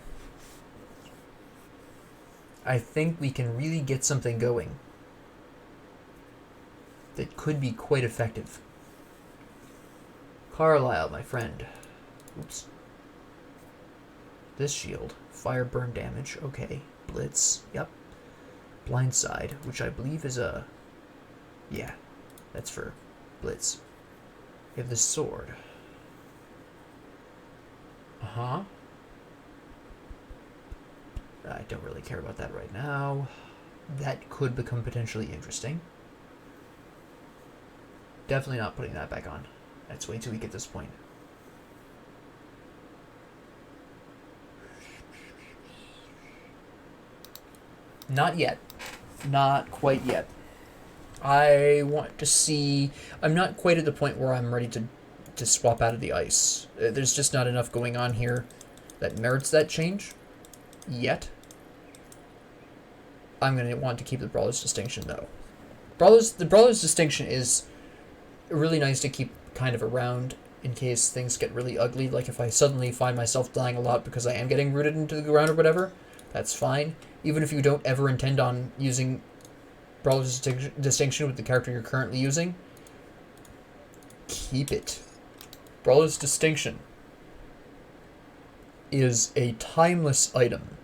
I think we can really get something going that could be quite effective. Carlisle, my friend. Oops. This shield. Fire burn damage. Okay. Blitz. Yep. Blindside, which I believe is a... Yeah. That's for Blitz. We have this sword. Uh-huh. I don't really care about that right now. That could become potentially interesting. Definitely not putting that back on. Let's wait till we get this point. Not yet. Not quite yet. I want to see... I'm not quite at the point where I'm ready to swap out of the ice. There's just not enough going on here that merits that change yet. I'm going to want to keep the Brawler's Distinction, though. The Brawler's Distinction is really nice to keep kind of around in case things get really ugly. Like if I suddenly find myself dying a lot because I am getting rooted into the ground or whatever, that's fine. Even if you don't ever intend on using Brawler's Distinction with the character you're currently using, keep it. Brawler's Distinction is a timeless item.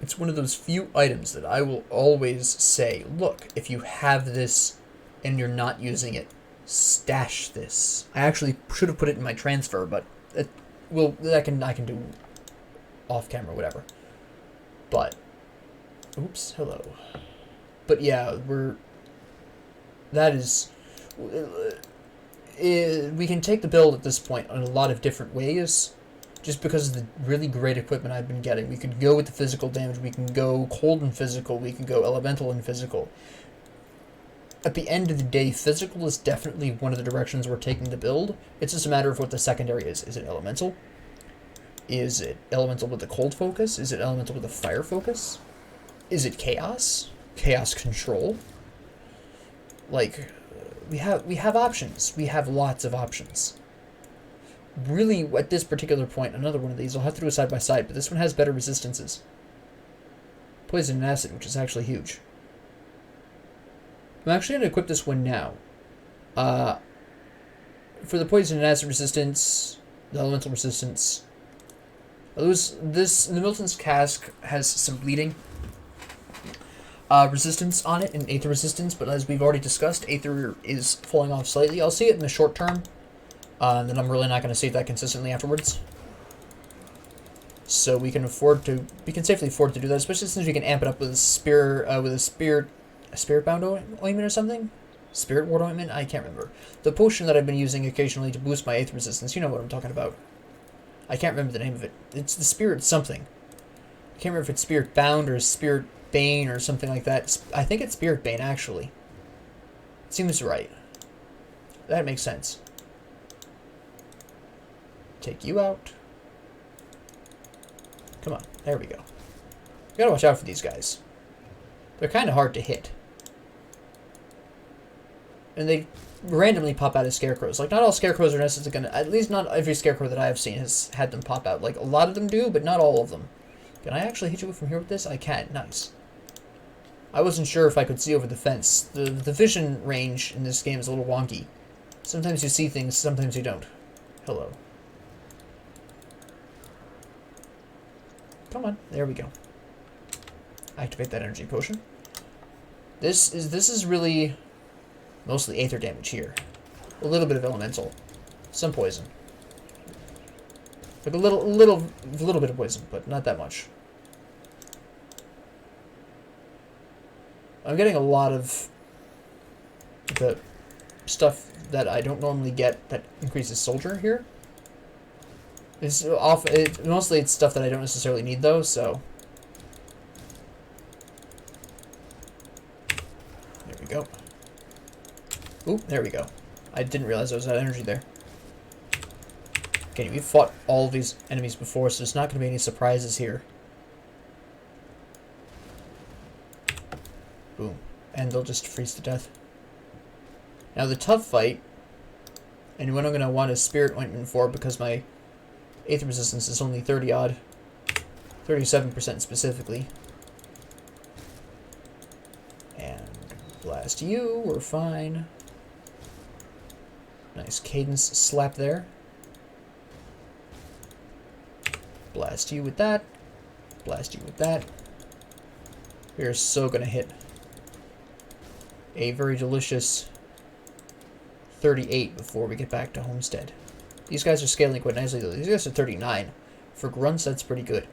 It's one of those few items that I will always say, look, if you have this and you're not using it, stash this. I actually should have put it in my transfer, but I can do off camera, whatever. But, oops, hello. But yeah, we can take the build at this point in a lot of different ways, just because of the really great equipment I've been getting. We could go with the physical damage, we can go cold and physical, we can go elemental and physical. at the end of the day, physical is definitely one of the directions we're taking the build. It's just a matter of what the secondary is. Is it elemental? Is it elemental with a cold focus? Is it elemental with a fire focus? Is it chaos? Chaos control? Like, we have options. We have lots of options. Really, at this particular point, another one of these, I'll have to do a side by side, but this one has better resistances. Poison and acid, which is actually huge. I'm actually going to equip this one now. For the poison and acid resistance, the elemental resistance, the Milton's cask has some bleeding resistance on it and aether resistance, but as we've already discussed, aether is falling off slightly. I'll see it in the short term, and then I'm really not going to save that consistently afterwards. So we can safely afford to do that, especially since we can amp it up with a spirit bound ointment or something. Spirit ward ointment? I can't remember. The potion that I've been using occasionally to boost my aether resistance. You know what I'm talking about. I can't remember the name of it. It's the spirit something. I can't remember if it's spirit bound or spirit bane or something like that. I think it's spirit bane, actually. It seems right. That makes sense. Take you out. Come on. There we go. You gotta watch out for these guys. They're kind of hard to hit. And they randomly pop out as scarecrows. Like, not all scarecrows are necessarily gonna... At least not every scarecrow that I have seen has had them pop out. Like, a lot of them do, but not all of them. Can I actually hit you from here with this? I can. Nice. I wasn't sure if I could see over the fence. The vision range in this game is a little wonky. Sometimes you see things, sometimes you don't. Hello. Come on. There we go. Activate that energy potion. This is really mostly aether damage here. A little bit of elemental. Some poison. Like a little bit of poison, but not that much. I'm getting a lot of the stuff that I don't normally get that increases soldier here. Mostly it's stuff that I don't necessarily need though, so there we go. Oop, there we go. I didn't realize there was that energy there. Okay, we've fought all of these enemies before, so there's not going to be any surprises here. Boom. And they'll just freeze to death. Now the tough fight, and what I'm going to want is Spirit Ointment for, because my aether resistance is only 30 odd. 37% specifically. And blast you, we're fine. Nice cadence slap there. Blast you with that. Blast you with that. We are so going to hit a very delicious 38 before we get back to Homestead. These guys are scaling quite nicely though. These guys are 39. For grunts, that's pretty good.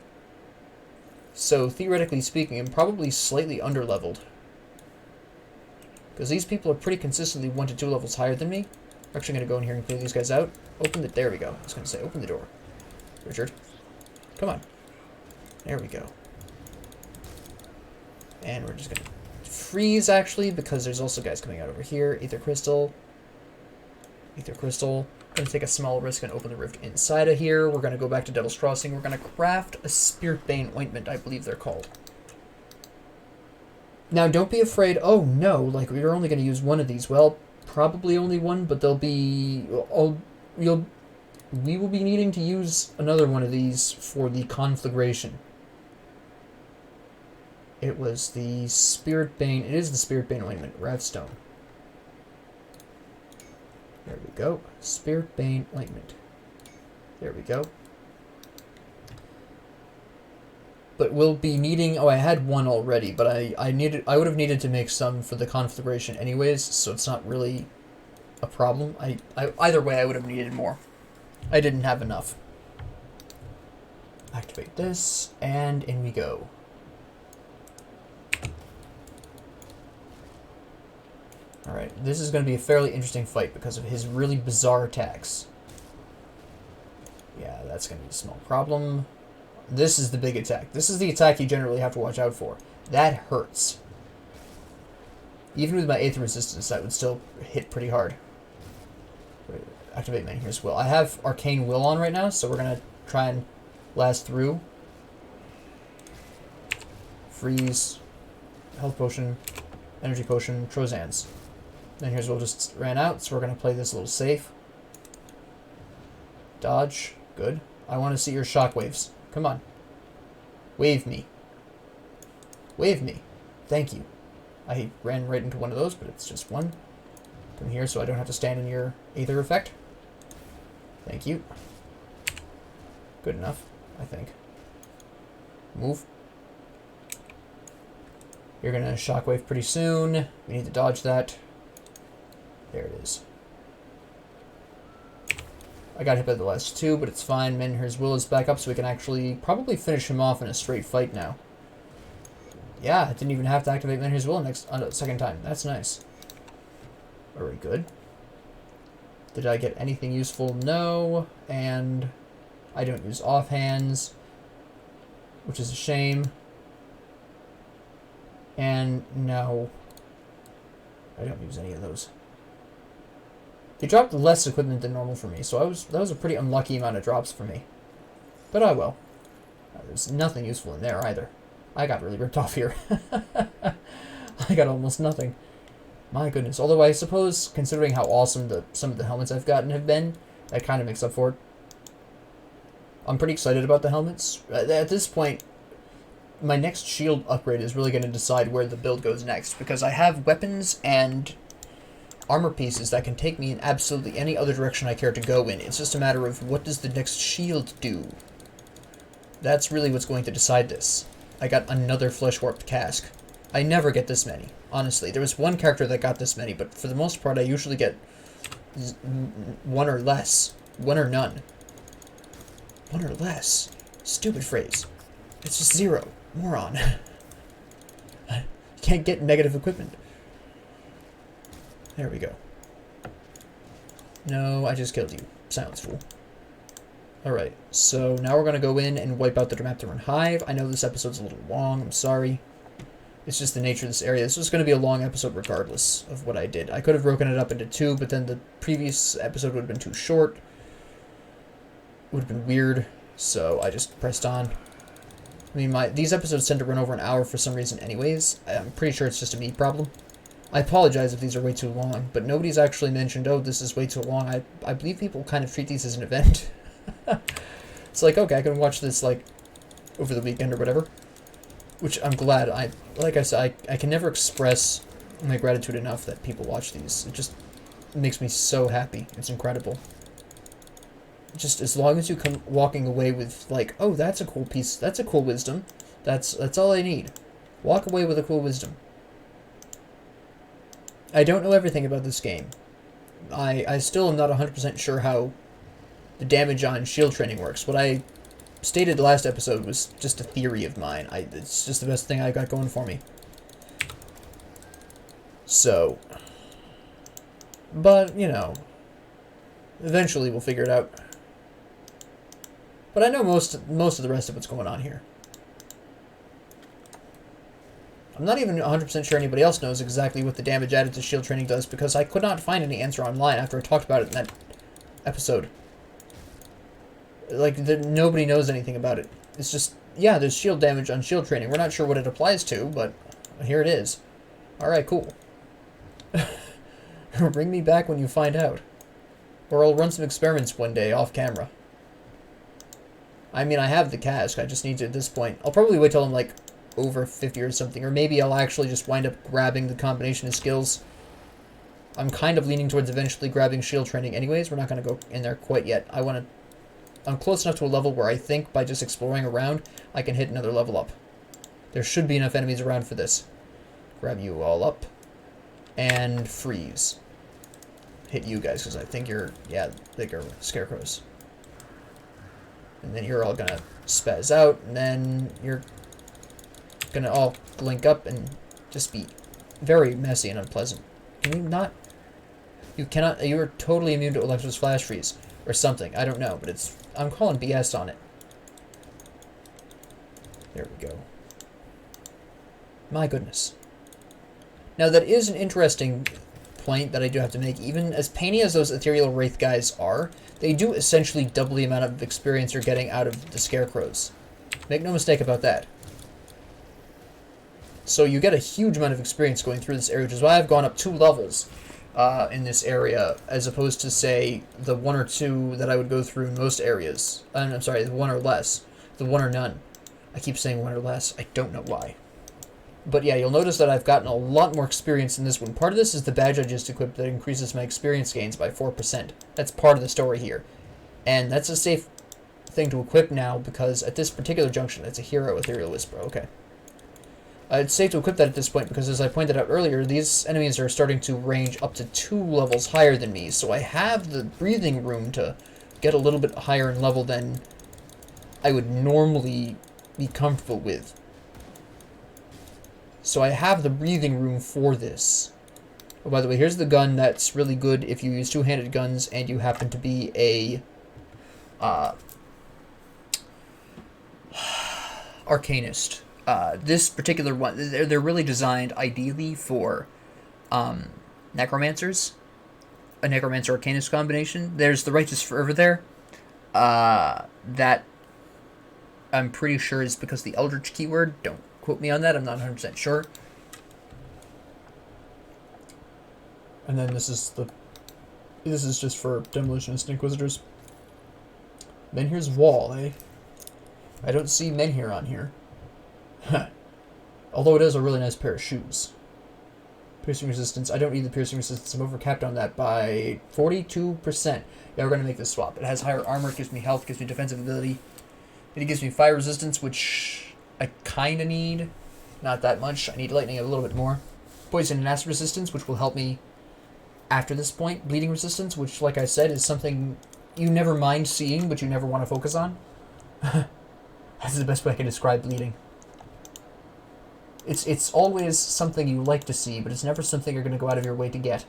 So theoretically speaking, I'm probably slightly under-leveled. Because these people are pretty consistently 1 to 2 levels higher than me. I'm actually going to go in here and clear these guys out. There we go. I was going to say, open the door. Richard. Come on. There we go. And we're just going to freeze, actually, because there's also guys coming out over here. Aether Crystal. Aether Crystal. I'm going to take a small risk and open the rift inside of here. We're going to go back to Devil's Crossing. We're going to craft a Spirit Bane Ointment, I believe they're called. Now, don't be afraid. Oh, no. Like, we're only going to use one of these. Well, probably only one, but they'll be... We will be needing to use another one of these for the conflagration. It was the Spirit Bane. It is the Spirit Bane Ointment. Wrathstone. There we go. Spirit Bane Ointment. There we go. But we'll be needing... Oh, I had one already, but I would have needed to make some for the conflagration anyways, so it's not really a problem. Either way, I would have needed more. I didn't have enough. Activate this, and in we go. Alright, this is going to be a fairly interesting fight because of his really bizarre attacks. Yeah, that's going to be a small problem. This is the big attack. This is the attack you generally have to watch out for. That hurts. Even with my Aether resistance, that would still hit pretty hard. Activate Menhir's Will. I have Arcane Will on right now, so we're going to try and last through. Freeze. Health Potion. Energy Potion. Trozans. Menhir's Will just ran out, so we're going to play this a little safe. Dodge. Good. I want to see your shockwaves. Come on. Wave me. Wave me. Thank you. I ran right into one of those, but it's just one. Come here so I don't have to stand in your Aether effect. Thank you. Good enough, I think. Move. You're going to shockwave pretty soon. We need to dodge that. There it is. I got hit by the last two, but it's fine. Menhir's Will is back up, so we can actually probably finish him off in a straight fight now. Yeah, I didn't even have to activate Menhir's Will second time. That's nice. Very good. Did I get anything useful? No. And I don't use offhands, which is a shame. And no. I don't use any of those. They dropped less equipment than normal for me, so that was a pretty unlucky amount of drops for me. But I will. There's nothing useful in there either. I got really ripped off here. I got almost nothing. My goodness. Although I suppose, considering how awesome some of the helmets I've gotten have been, that kind of makes up for it. I'm pretty excited about the helmets. At this point, my next shield upgrade is really going to decide where the build goes next, because I have weapons and armor pieces that can take me in absolutely any other direction I care to go in. It's just a matter of what does the next shield do. That's really what's going to decide this. I got another Flesh Warped Cask. I never get this many, honestly. There was one character that got this many, but for the most part I usually get one or less. One or none. One or less. Stupid phrase. It's just zero. Moron. You can't get negative equipment. There we go. No, I just killed you. Silence, fool. Alright, so now we're going to go in and wipe out the Dermapteron Hive. I know this episode's a little long, I'm sorry. It's just the nature of this area. This was going to be a long episode regardless of what I did. I could have broken it up into two, but then the previous episode would have been too short. It would have been weird, so I just pressed on. I mean, these episodes tend to run over an hour for some reason anyways. I'm pretty sure it's just a me problem. I apologize if these are way too long, but nobody's actually mentioned, oh, this is way too long. I believe people kind of treat these as an event. It's like, okay, I can watch this, like, over the weekend or whatever. Which I'm glad. Like I said, I can never express my gratitude enough that people watch these. It just makes me so happy. It's incredible. Just as long as you come walking away with, like, oh, that's a cool piece. That's a cool wisdom. That's all I need. Walk away with a cool wisdom. I don't know everything about this game. I still am not 100% sure how the damage on shield training works. What I stated the last episode was just a theory of mine. It's just the best thing I got going for me. So, but, you know, eventually we'll figure it out. But I know most of the rest of what's going on here. I'm not even 100% sure anybody else knows exactly what the damage added to shield training does, because I could not find any answer online after I talked about it in that episode. Like, nobody knows anything about it. It's just, yeah, there's shield damage on shield training. We're not sure what it applies to, but here it is. Alright, cool. Bring me back when you find out. Or I'll run some experiments one day off camera. I mean, I have the cask. I just need to, at this point. I'll probably wait till I'm, like, over 50 or something. Or maybe I'll actually just wind up grabbing the combination of skills. I'm kind of leaning towards eventually grabbing shield training anyways. We're not going to go in there quite yet. I'm close enough to a level where I think by just exploring around, I can hit another level up. There should be enough enemies around for this. Grab you all up. And freeze. Hit you guys, because I think you're, yeah, bigger scarecrows. And then you're all gonna spaz out, and then you're gonna all link up and just be very messy and unpleasant. Can you not? You cannot, you are totally immune to Electro's Flash Freeze. Or something, I don't know, but it's, I'm calling BS on it. There we go. My goodness. Now, that is an interesting point that I do have to make. Even as painy as those Ethereal Wraith guys are, they do essentially double the amount of experience you're getting out of the Scarecrows. Make no mistake about that. So you get a huge amount of experience going through this area, which is why I've gone up 2 levels in this area, as opposed to, say, the 1 or 2 that I would go through in most areas. I'm sorry, the 1 or less. The 1 or none. I keep saying 1 or less. I don't know why. But yeah, you'll notice that I've gotten a lot more experience in this one. Part of this is the badge I just equipped that increases my experience gains by 4%. That's part of the story here. And that's a safe thing to equip now, because at this particular junction, it's a hero Ethereal Whisper. Okay. It's safe to equip that at this point, because as I pointed out earlier, these enemies are starting to range up to 2 levels higher than me, so I have the breathing room to get a little bit higher in level than I would normally be comfortable with. So I have the breathing room for this. Oh, by the way, here's the gun that's really good if you use 2-handed guns and you happen to be a Arcanist. This particular one, they're really designed ideally for necromancers. A necromancer Arcanist combination. There's the Righteous Fervor there. That I'm pretty sure is because the Eldritch keyword. Don't quote me on that, I'm not 100% sure. And then this is just for Demolitionist Inquisitors. Menhir's Wall, eh? I don't see Menhir on here. Although it is a really nice pair of shoes. Piercing resistance, I don't need the piercing resistance, I'm overcapped on that by 42%. Yeah, we're going to make this swap. It has higher armor, it gives me health, gives me defensive ability. It gives me fire resistance, which I kind of need. Not that much. I need lightning a little bit more. Poison and acid resistance, which will help me after this point. Bleeding resistance, which, like I said, is something you never mind seeing, but you never want to focus on. That's the best way I can describe bleeding. It's always something you like to see, but it's never something you're going to go out of your way to get.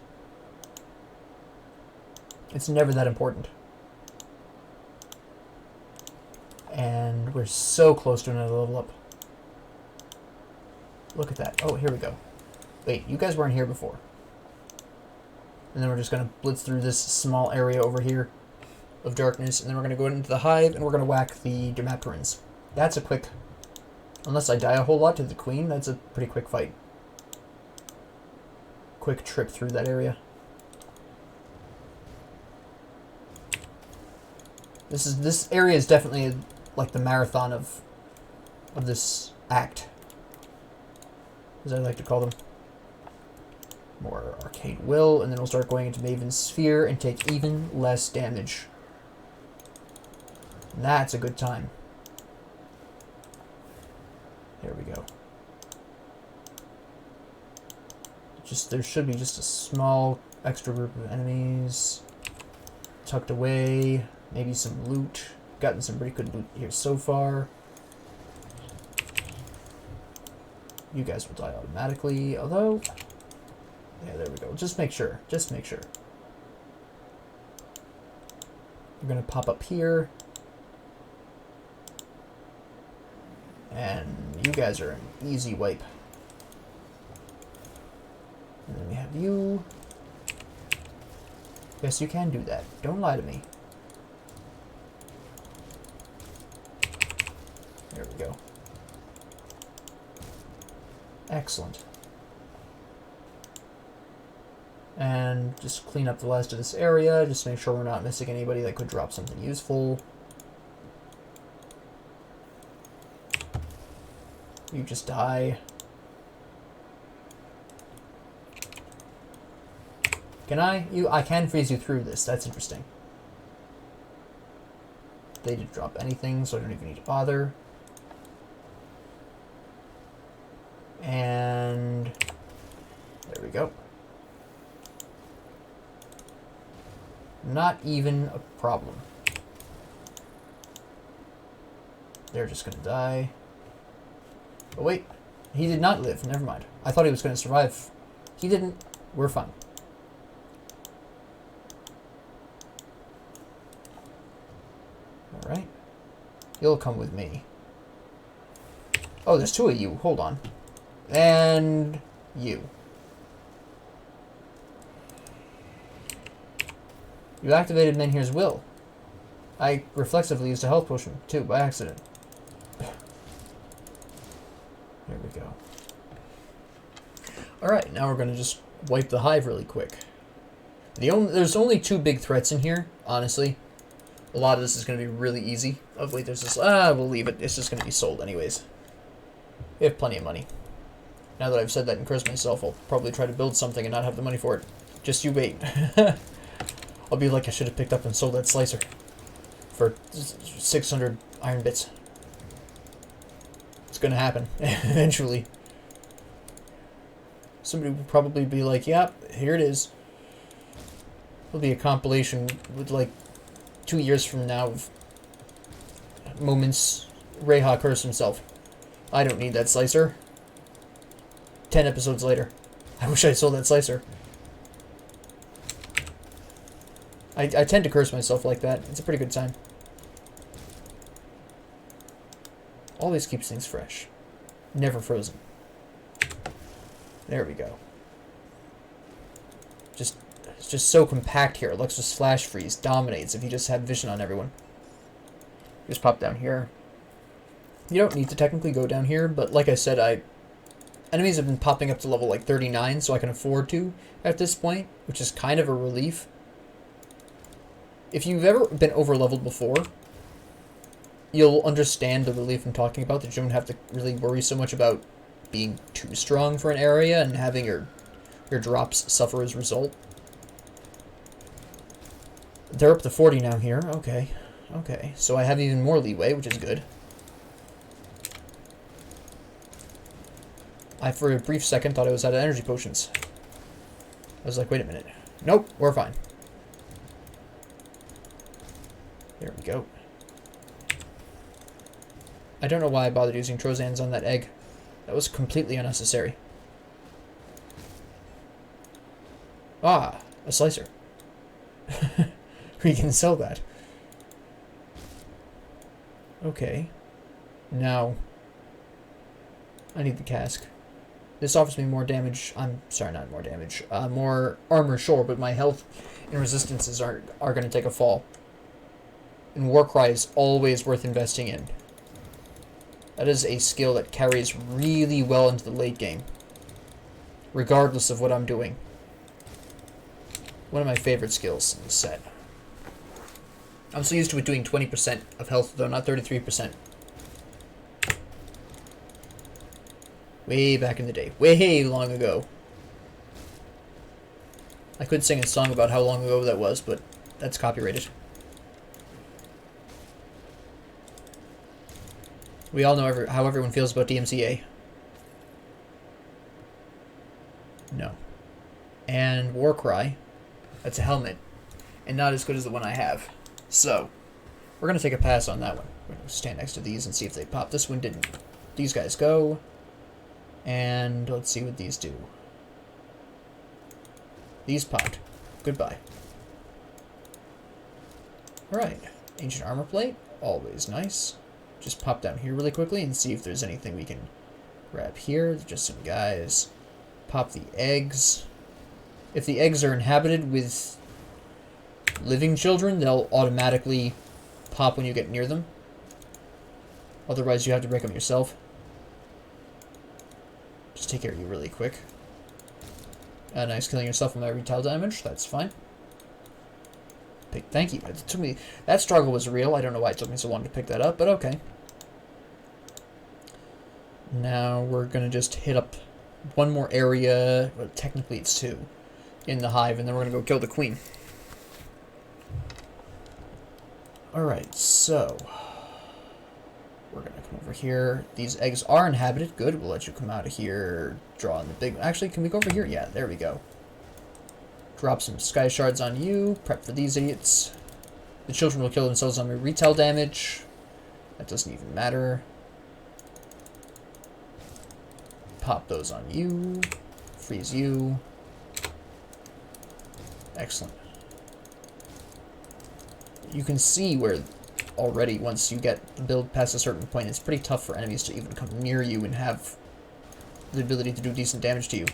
It's never that important. And we're so close to another level up. Look at that. Oh, here we go. Wait, you guys weren't here before. And then we're just going to blitz through this small area over here of darkness, and then we're going to go into the hive, and we're going to whack the Dermapterans. That's a quick... Unless I die a whole lot to the queen, that's a pretty quick fight. Quick trip through that area. This area is definitely like the marathon of this act, as I like to call them. More Arcane Will, and then we'll start going into Maven's Sphere and take even less damage. And that's a good time. There we go. There should be just a small extra group of enemies tucked away. Maybe some loot. Gotten some pretty good loot here so far. You guys will die automatically, although... Yeah, there we go. Just make sure. Just make sure. We're going to pop up here. And you guys are an easy wipe. And then we have you. Yes, you can do that. Don't lie to me. There we go. Excellent. And just clean up the last of this area. Just make sure we're not missing anybody that could drop something useful. You just die. Can I? I can freeze you through this. That's interesting. They didn't drop anything, so I don't even need to bother. And there we go. Not even a problem. They're just gonna die. Oh wait, he did not live. Never mind. I thought he was gonna survive. He didn't. We're fine. Alright. You'll come with me. Oh, there's two of you. Hold on. And you. You activated Menhir's will. I reflexively used a health potion, too, by accident. There we go. Alright, now we're going to just wipe the hive really quick. There's only 2 big threats in here, honestly. A lot of this is going to be really easy. Oh, wait, there's this... we'll leave it. It's just going to be sold anyways. We have plenty of money. Now that I've said that and cursed myself, I'll probably try to build something and not have the money for it. Just you wait. I'll be like, I should have picked up and sold that slicer for 600 iron bits. It's going to happen eventually. Somebody will probably be like, yep, here it is. It'll be a compilation with like 2 years from now of moments Reha cursed himself. I don't need that slicer. 10 episodes later. I wish I sold that slicer. I tend to curse myself like that. It's a pretty good time. Always keeps things fresh. Never frozen. There we go. It's just so compact here. Luxus Flash Freeze dominates if you just have vision on everyone. Just pop down here. You don't need to technically go down here, but like I said, enemies have been popping up to level like 39, so I can afford to at this point, which is kind of a relief. If you've ever been over-leveled before, you'll understand the relief I'm talking about, that you don't have to really worry so much about being too strong for an area and having your drops suffer as a result. They're up to 40 now here. Okay. Okay. So I have even more leeway, which is good. I, for a brief second, thought I was out of energy potions. I was like, wait a minute. Nope, we're fine. There we go. I don't know why I bothered using Trozans on that egg. That was completely unnecessary. Ah, a slicer. We can sell that. Okay. Now, I need the cask. This offers me more damage. I'm sorry, not more damage. More armor, sure, but my health and resistances are going to take a fall. And Warcry is always worth investing in. That is a skill that carries really well into the late game, regardless of what I'm doing. One of my favorite skills in the set. I'm so used to it doing 20% of health, though, not 33%. Way back in the day. Way long ago. I could sing a song about how long ago that was, but that's copyrighted. We all know how everyone feels about DMCA. No. And Warcry. That's a helmet. And not as good as the one I have. So, we're going to take a pass on that one. We're going to stand next to these and see if they pop. This one didn't. These guys go. And let's see what these do. These popped. Goodbye. Alright. Ancient armor plate. Always nice. Just pop down here really quickly and see if there's anything we can grab here. Just some guys. Pop the eggs. If the eggs are inhabited with living children, they'll automatically pop when you get near them. Otherwise, you have to break them yourself. Just take care of you really quick. Nice killing yourself with my retail damage. That's fine. Thank you. It took me. That struggle was real. I don't know why it took me so long to pick that up, but okay. Now we're gonna just hit up one more area. Well, technically it's 2 in the hive, and then we're gonna go kill the queen. All right, so we're gonna come over here. These eggs are inhabited. Good. We'll let you come out of here. Draw in the big. Actually, can we go over here? Yeah, there we go. Drop some sky shards on you. Prep for these idiots. The children will kill themselves on my retail damage. That doesn't even matter. Pop those on you. Freeze you. Excellent. You can see where already once you get the build past a certain point, it's pretty tough for enemies to even come near you and have the ability to do decent damage to you.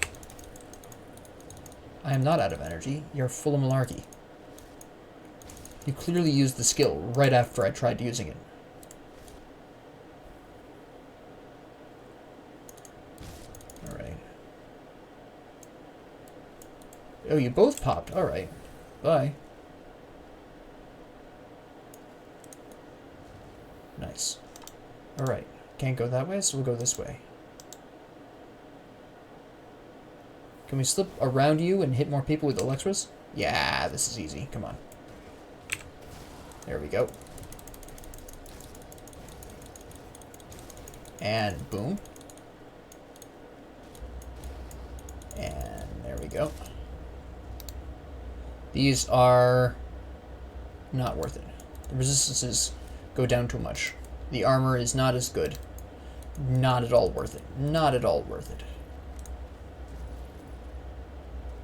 I am not out of energy. You're full of malarkey. You clearly used the skill right after I tried using it. Alright. Oh, you both popped. Alright. Bye. Nice. Alright. Can't go that way, so we'll go this way. Can we slip around you and hit more people with Elextras? Yeah, this is easy. Come on. There we go. And boom. And there we go. These are not worth it. The resistances go down too much. The armor is not as good. Not at all worth it. Not at all worth it.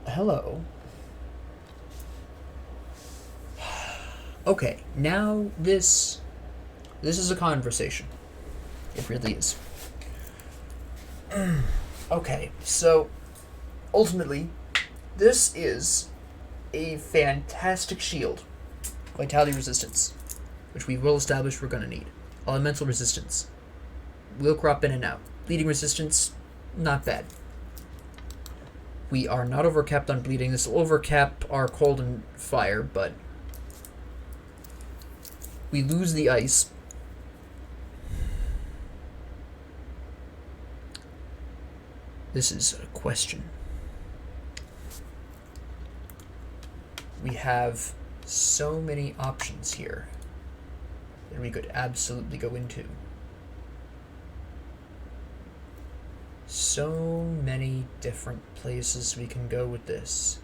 Hello. Okay, now this is a conversation. It really is. Okay, so ultimately, this is a fantastic shield. Vitality resistance, which we will establish we're going to need. Elemental resistance will crop in and out. Bleeding resistance, not bad. We are not overcapped on bleeding. This will overcap our cold and fire, but we lose the ice. This is a question. We have so many options here that we could absolutely go into. So many different places we can go with this.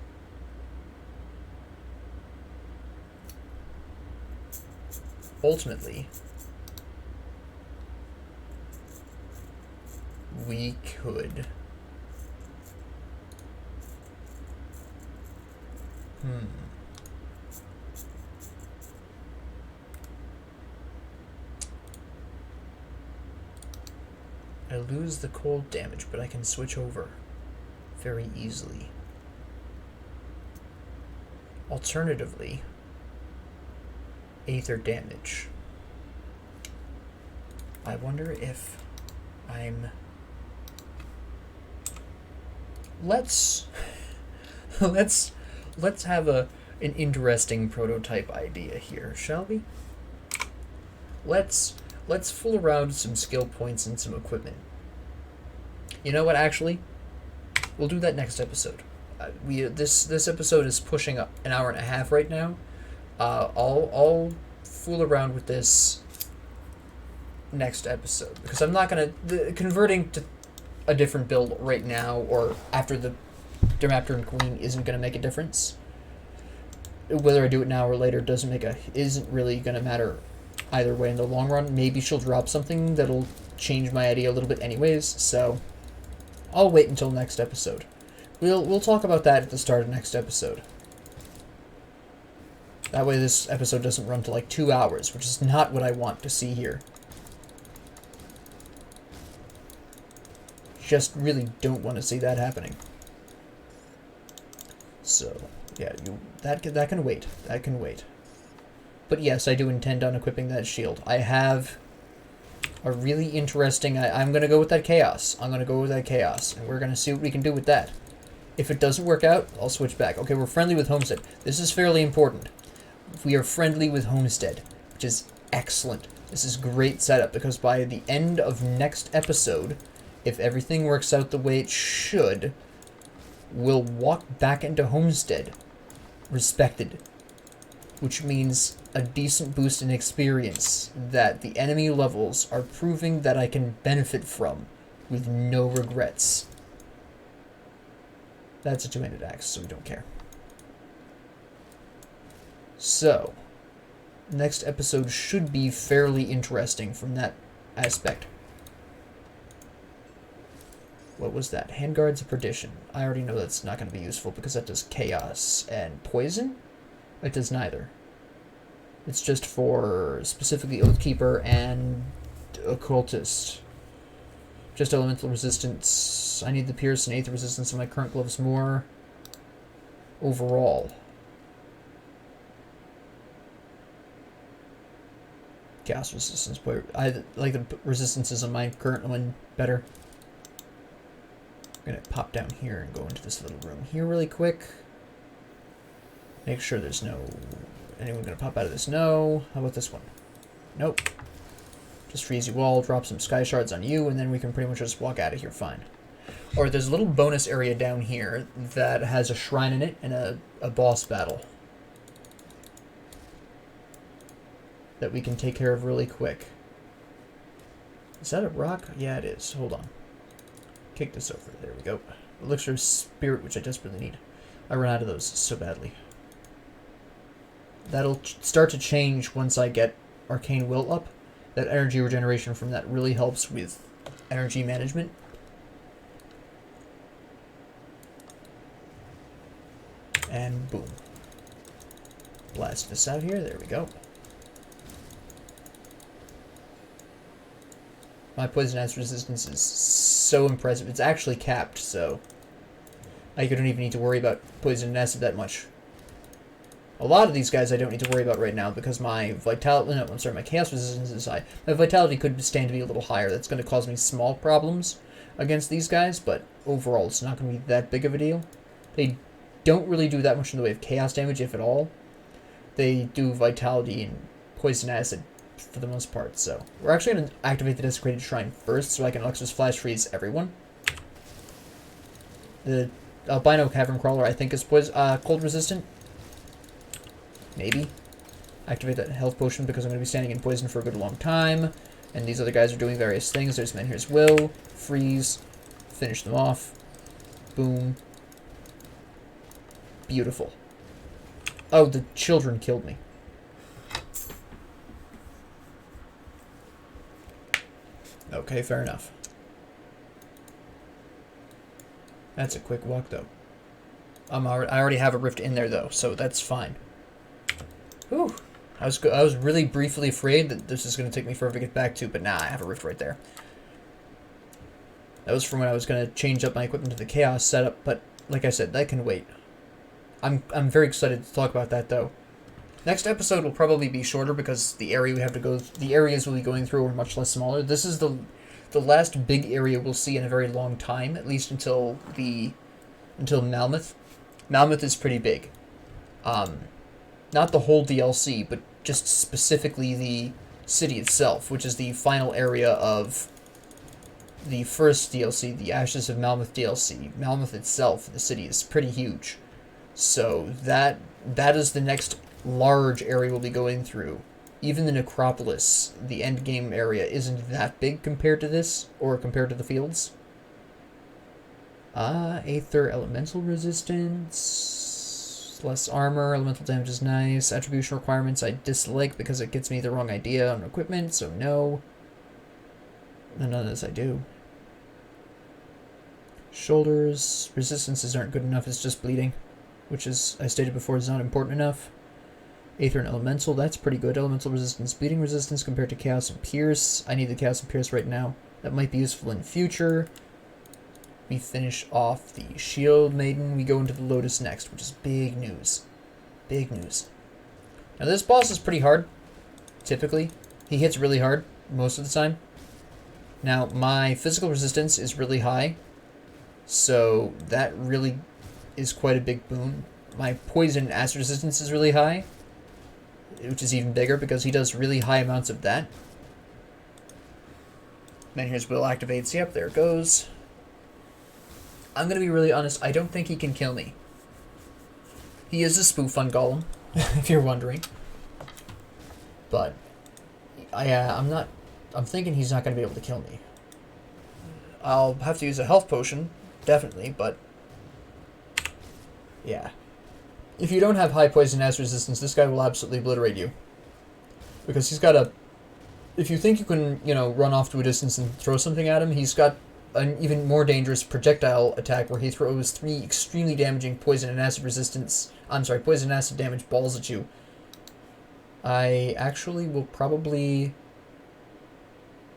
Ultimately, we could... I lose the cold damage, but I can switch over very easily. Alternatively, Aether damage. I wonder if I'm... Let's have an interesting prototype idea here, shall we? Let's fool around with some skill points and some equipment. You know what? Actually, we'll do that next episode. This episode is pushing up an hour and a half right now. I'll fool around with this next episode because I'm not gonna converting to a different build right now or after the Raptor and Queen isn't gonna make a difference. Whether I do it now or later isn't really gonna matter either way in the long run. Maybe she'll drop something that'll change my idea a little bit anyways, so I'll wait until next episode. We'll talk about that at the start of next episode. That way this episode doesn't run to like 2 hours, which is not what I want to see here. Just really don't want to see that happening. So, yeah, that can wait. That can wait. But yes, I do intend on equipping that shield. I have a really interesting... I'm going to go with that chaos. I'm going to go with that chaos. And we're going to see what we can do with that. If it doesn't work out, I'll switch back. Okay, we're friendly with Homestead. This is fairly important. We are friendly with Homestead, which is excellent. This is great setup, because by the end of next episode, if everything works out the way it should, we'll walk back into Homestead respected, which means a decent boost in experience that the enemy levels are proving that I can benefit from with no regrets. That's a two-handed axe, so we don't care. So, next episode should be fairly interesting from that aspect. What was that? Handguards of Perdition. I already know that's not going to be useful because that does chaos and poison. It does neither. It's just for specifically Oathkeeper and Occultist. Just elemental resistance. I need the Pierce and Aether resistance in my current gloves more overall. Chaos resistance. Boy, I like the resistances on my current one better. I'm gonna pop down here and go into this little room here really quick. Make sure there's no... Anyone gonna pop out of this? No. How about this one? Nope. Just freeze you all, drop some sky shards on you, and then we can pretty much just walk out of here fine. Or there's a little bonus area down here that has a shrine in it and a boss battle that we can take care of really quick. Is that a rock? Yeah, it is. Hold on. Kick this over. There we go. Elixir of Spirit, which I desperately need. I run out of those so badly. That'll start to change once I get Arcane Will up. That energy regeneration from that really helps with energy management. And boom. Blast this out here. There we go. My poison acid resistance is so impressive. It's actually capped, so I don't even need to worry about poison and acid that much. A lot of these guys I don't need to worry about right now because my vitality... No, I'm sorry, my chaos resistance is high. My vitality could stand to be a little higher. That's going to cause me small problems against these guys, but overall it's not going to be that big of a deal. They don't really do that much in the way of chaos damage, if at all. They do vitality and poison acid for the most part, so we're actually going to activate the Desecrated Shrine first so I can Alexis Flash Freeze everyone. The Albino Cavern Crawler I think is cold resistant. Maybe. Activate that health potion because I'm going to be standing in poison for a good long time. And these other guys are doing various things. There's Menhir's Will. Freeze. Finish them off. Boom. Beautiful. Oh, the children killed me. Okay, fair enough. That's a quick walk, though. I already have a rift in there, though, so that's fine. Whew. I was really briefly afraid that this is going to take me forever to get back to, but nah, I have a rift right there. That was from when I was going to change up my equipment to the Chaos setup, but like I said, that can wait. I'm very excited to talk about that, though. Next episode will probably be shorter because the areas we'll be going through are much less smaller. This is the last big area we'll see in a very long time, at least until Malmoth. Malmoth is pretty big. Not the whole DLC, but just specifically the city itself, which is the final area of the first DLC, the Ashes of Malmoth DLC. Malmoth itself, the city, is pretty huge. So that is the next large area we'll be going through. Even the Necropolis, the endgame area, isn't that big compared to this, or compared to the fields. Aether Elemental Resistance, less armor, elemental damage is nice. Attribution requirements I dislike because it gets me the wrong idea on equipment, so no. None of this I do. Shoulders, resistances aren't good enough, it's just bleeding, which, as I stated before, is not important enough. Aether and Elemental, that's pretty good. Elemental resistance, bleeding resistance compared to Chaos and Pierce. I need the Chaos and Pierce right now. That might be useful in future. We finish off the Shield Maiden. We go into the Lotus next, which is big news. Big news. Now this boss is pretty hard, typically. He hits really hard most of the time. Now my physical resistance is really high, so that really is quite a big boon. My poison and acid resistance is really high, which is even bigger because he does really high amounts of that. Menhir's Will activates. Yep, there it goes. I'm going to be really honest, I don't think he can kill me. He is a spoof on Golem, if you're wondering. But I'm thinking he's not going to be able to kill me. I'll have to use a health potion, definitely, but yeah. If you don't have high poison acid resistance, this guy will absolutely obliterate you. Because he's got if you think you can, run off to a distance and throw something at him, he's got an even more dangerous projectile attack where he throws 3 extremely damaging poison and acid damage balls at you. I actually will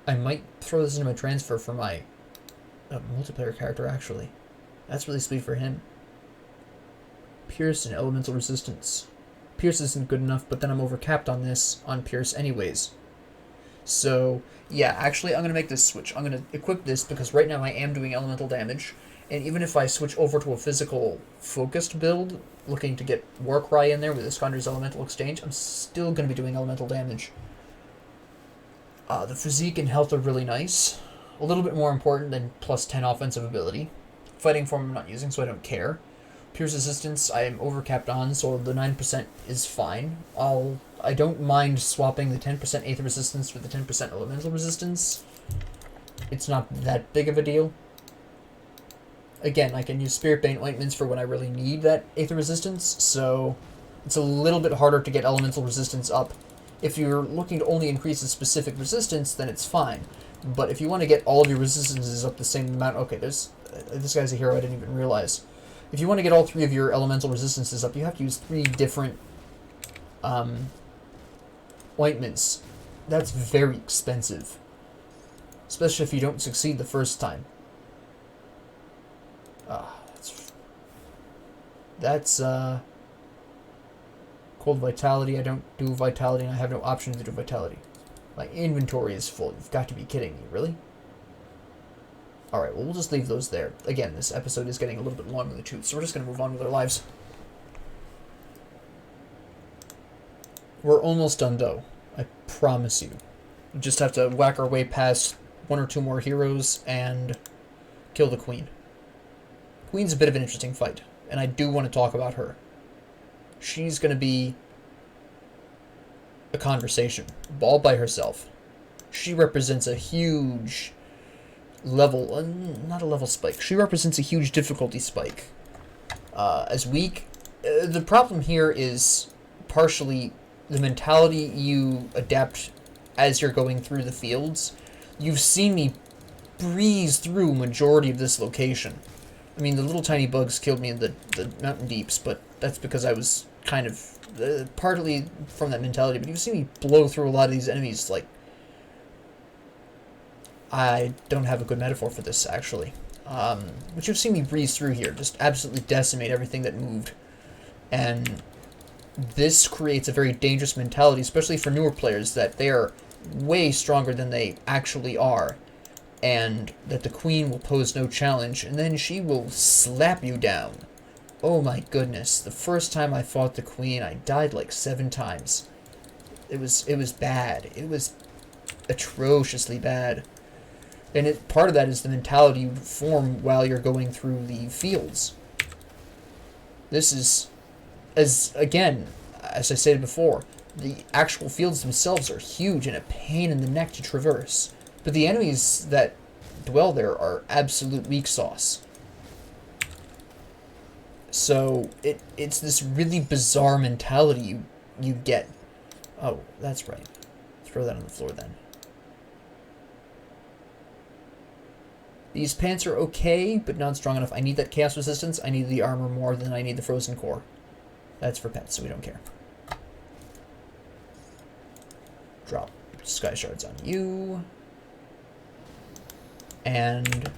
I might throw this into my transfer for my multiplayer character, actually. That's really sweet for him. Pierce and Elemental Resistance. Pierce isn't good enough, but then I'm overcapped on Pierce anyways. So, yeah, actually, I'm going to make this switch. I'm going to equip this because right now I am doing elemental damage. And even if I switch over to a physical focused build, looking to get Warcry in there with Iskander's Elemental Exchange, I'm still going to be doing elemental damage. The physique and health are really nice. A little bit more important than plus 10 offensive ability. Fighting form I'm not using, so I don't care. Pierce resistance I am overcapped on, so the 9% is fine. I don't mind swapping the 10% Aether resistance for the 10% elemental resistance. It's not that big of a deal. Again, I can use Spirit Bane ointments for when I really need that Aether resistance, so it's a little bit harder to get elemental resistance up. If you're looking to only increase a specific resistance, then it's fine. But if you want to get all of your resistances up the same amount... Okay, this guy's a hero I didn't even realize. If you want to get all 3 of your elemental resistances up, you have to use 3 different ointments. That's very expensive. Especially if you don't succeed the first time. That's Cold Vitality. I don't do Vitality, and I have no option to do Vitality. My inventory is full. You've got to be kidding me, really? Alright, well, we'll just leave those there. Again, this episode is getting a little bit long in the tooth, so we're just going to move on with our lives. We're almost done, though. I promise you. We just have to whack our way past 1 or 2 more heroes and kill the Queen. Queen's a bit of an interesting fight, and I do want to talk about her. She's going to be a conversation, all by herself. She represents a huge level, not a level spike. She represents a huge difficulty spike. As weak, the problem here is partially the mentality you adapt as you're going through the fields. You've seen me breeze through majority of this location. I mean, the little tiny bugs killed me in the mountain deeps, but that's because I was kind of partly from that mentality. But you've seen me blow through a lot of these enemies. Like, I don't have a good metaphor for this, actually. But you've seen me breeze through here, just absolutely decimate everything that moved. And this creates a very dangerous mentality, especially for newer players, that they are way stronger than they actually are. And that the Queen will pose no challenge, and then she will slap you down. Oh my goodness, the first time I fought the Queen, I died like 7 times. It was bad. It was atrociously bad. And part of that is the mentality you form while you're going through the fields. This is, as I said before, the actual fields themselves are huge and a pain in the neck to traverse. But the enemies that dwell there are absolute weak sauce. So it's this really bizarre mentality you get. Oh, that's right. Throw that on the floor then. These pants are okay, but not strong enough. I need that chaos resistance. I need the armor more than I need the frozen core. That's for pets, so we don't care. Drop sky shards on you. And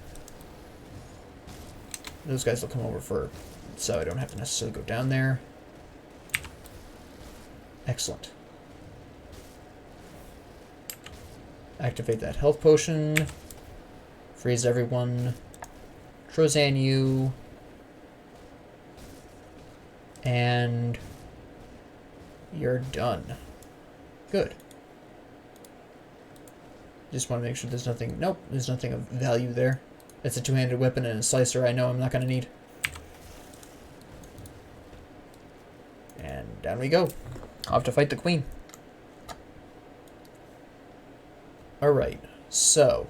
those guys will come over so I don't have to necessarily go down there. Excellent. Activate that health potion. Freeze everyone. Trozan you. And you're done. Good. Just want to make sure there's nothing... Nope, there's nothing of value there. It's a 2-handed weapon and a slicer I know I'm not going to need. And down we go. I'll have to fight the Queen. Alright, so...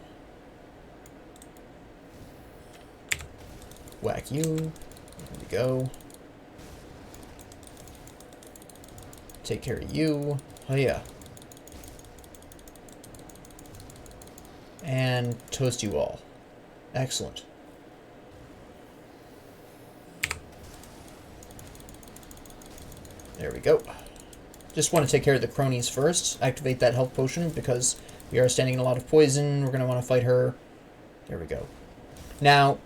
Whack you. There we go. Take care of you. Oh yeah. And toast you all. Excellent. There we go. Just want to take care of the cronies first. Activate that health potion because we are standing in a lot of poison. We're going to want to fight her. There we go. Now,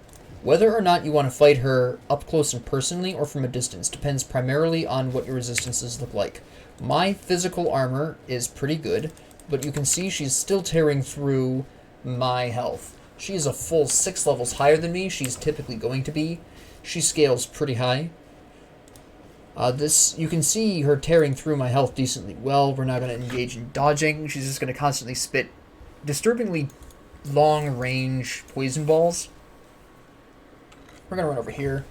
whether or not you want to fight her up close and personally or from a distance depends primarily on what your resistances look like. My physical armor is pretty good, but you can see she's still tearing through my health. She is a full 6 levels higher than me. She's typically going to be. She scales pretty high. You can see her tearing through my health decently well. We're not going to engage in dodging. She's just going to constantly spit disturbingly long-range poison balls. We're going to run over here.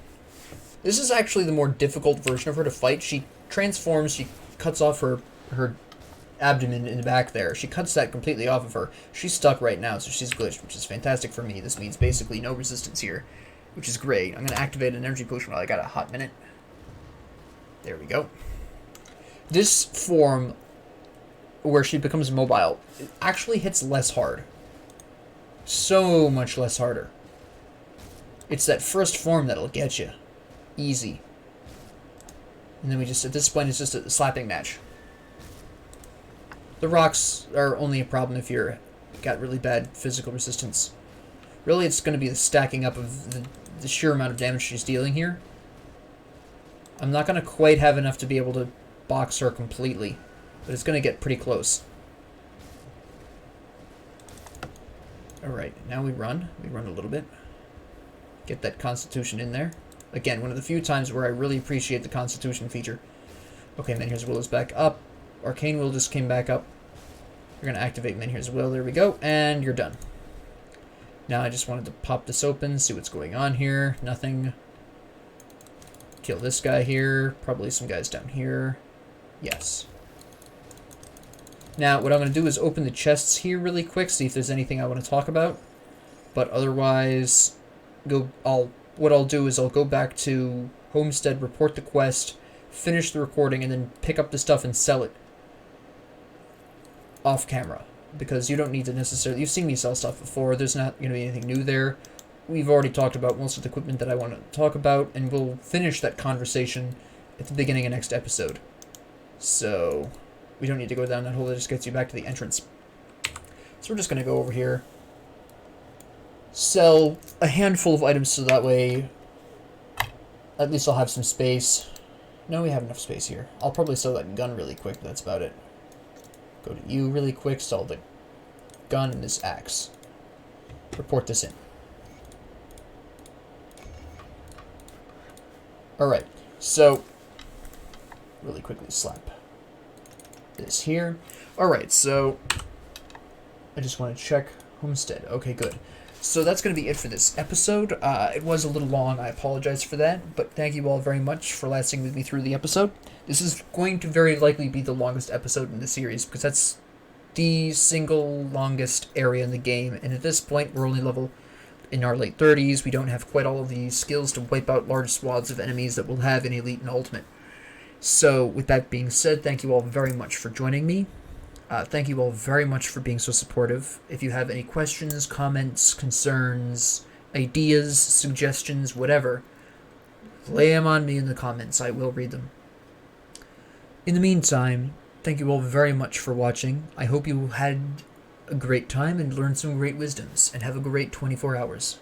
This is actually the more difficult version of her to fight. She transforms, she cuts off her abdomen in the back there. She cuts that completely off of her. She's stuck right now, so she's glitched, which is fantastic for me. This means basically no resistance here, which is great. I'm going to activate an energy potion while I got a hot minute. There we go. This form, where she becomes mobile, it actually hits less hard. So much less harder. It's that first form that'll get you. Easy. And then we just, at this point, it's just a slapping match. The rocks are only a problem if you're got really bad physical resistance. Really, it's going to be the stacking up of the sheer amount of damage she's dealing here. I'm not going to quite have enough to be able to box her completely, but it's going to get pretty close. Alright, now we run. We run a little bit. Get that Constitution in there. Again, one of the few times where I really appreciate the Constitution feature. Okay, Menhir's Will is back up. Arcane Will just came back up. We're going to activate Menhir's Will. There we go. And you're done. Now I just wanted to pop this open, see what's going on here. Nothing. Kill this guy here. Probably some guys down here. Yes. Now, what I'm going to do is open the chests here really quick, see if there's anything I want to talk about. But otherwise, what I'll do is I'll go back to Homestead, report the quest, finish the recording, and then pick up the stuff and sell it off camera. Because you don't need to necessarily... You've seen me sell stuff before. There's not going to be anything new there. We've already talked about most of the equipment that I want to talk about, and we'll finish that conversation at the beginning of next episode. So, we don't need to go down that hole. That just gets you back to the entrance. So we're just going to go over here. Sell a handful of items so that way at least I'll have some space. No, we have enough space here. I'll probably sell that gun really quick, but that's about it. Go to you really quick, sell the gun and this axe. Report this in. Alright, so really quickly slap this here. Alright, so I just want to check Homestead. Okay, good. So that's going to be it for this episode. It was a little long. I apologize for that. But thank you all very much for lasting with me through the episode. This is going to very likely be the longest episode in the series, because that's the single longest area in the game. And at this point, we're only level in our late 30s. We don't have quite all of the skills to wipe out large swaths of enemies that we'll have in Elite and Ultimate. So with that being said, thank you all very much for joining me. Thank you all very much for being so supportive. If you have any questions, comments, concerns, ideas, suggestions, whatever, lay them on me in the comments. I will read them. In the meantime, thank you all very much for watching. I hope you had a great time and learned some great wisdoms, and have a great 24 hours.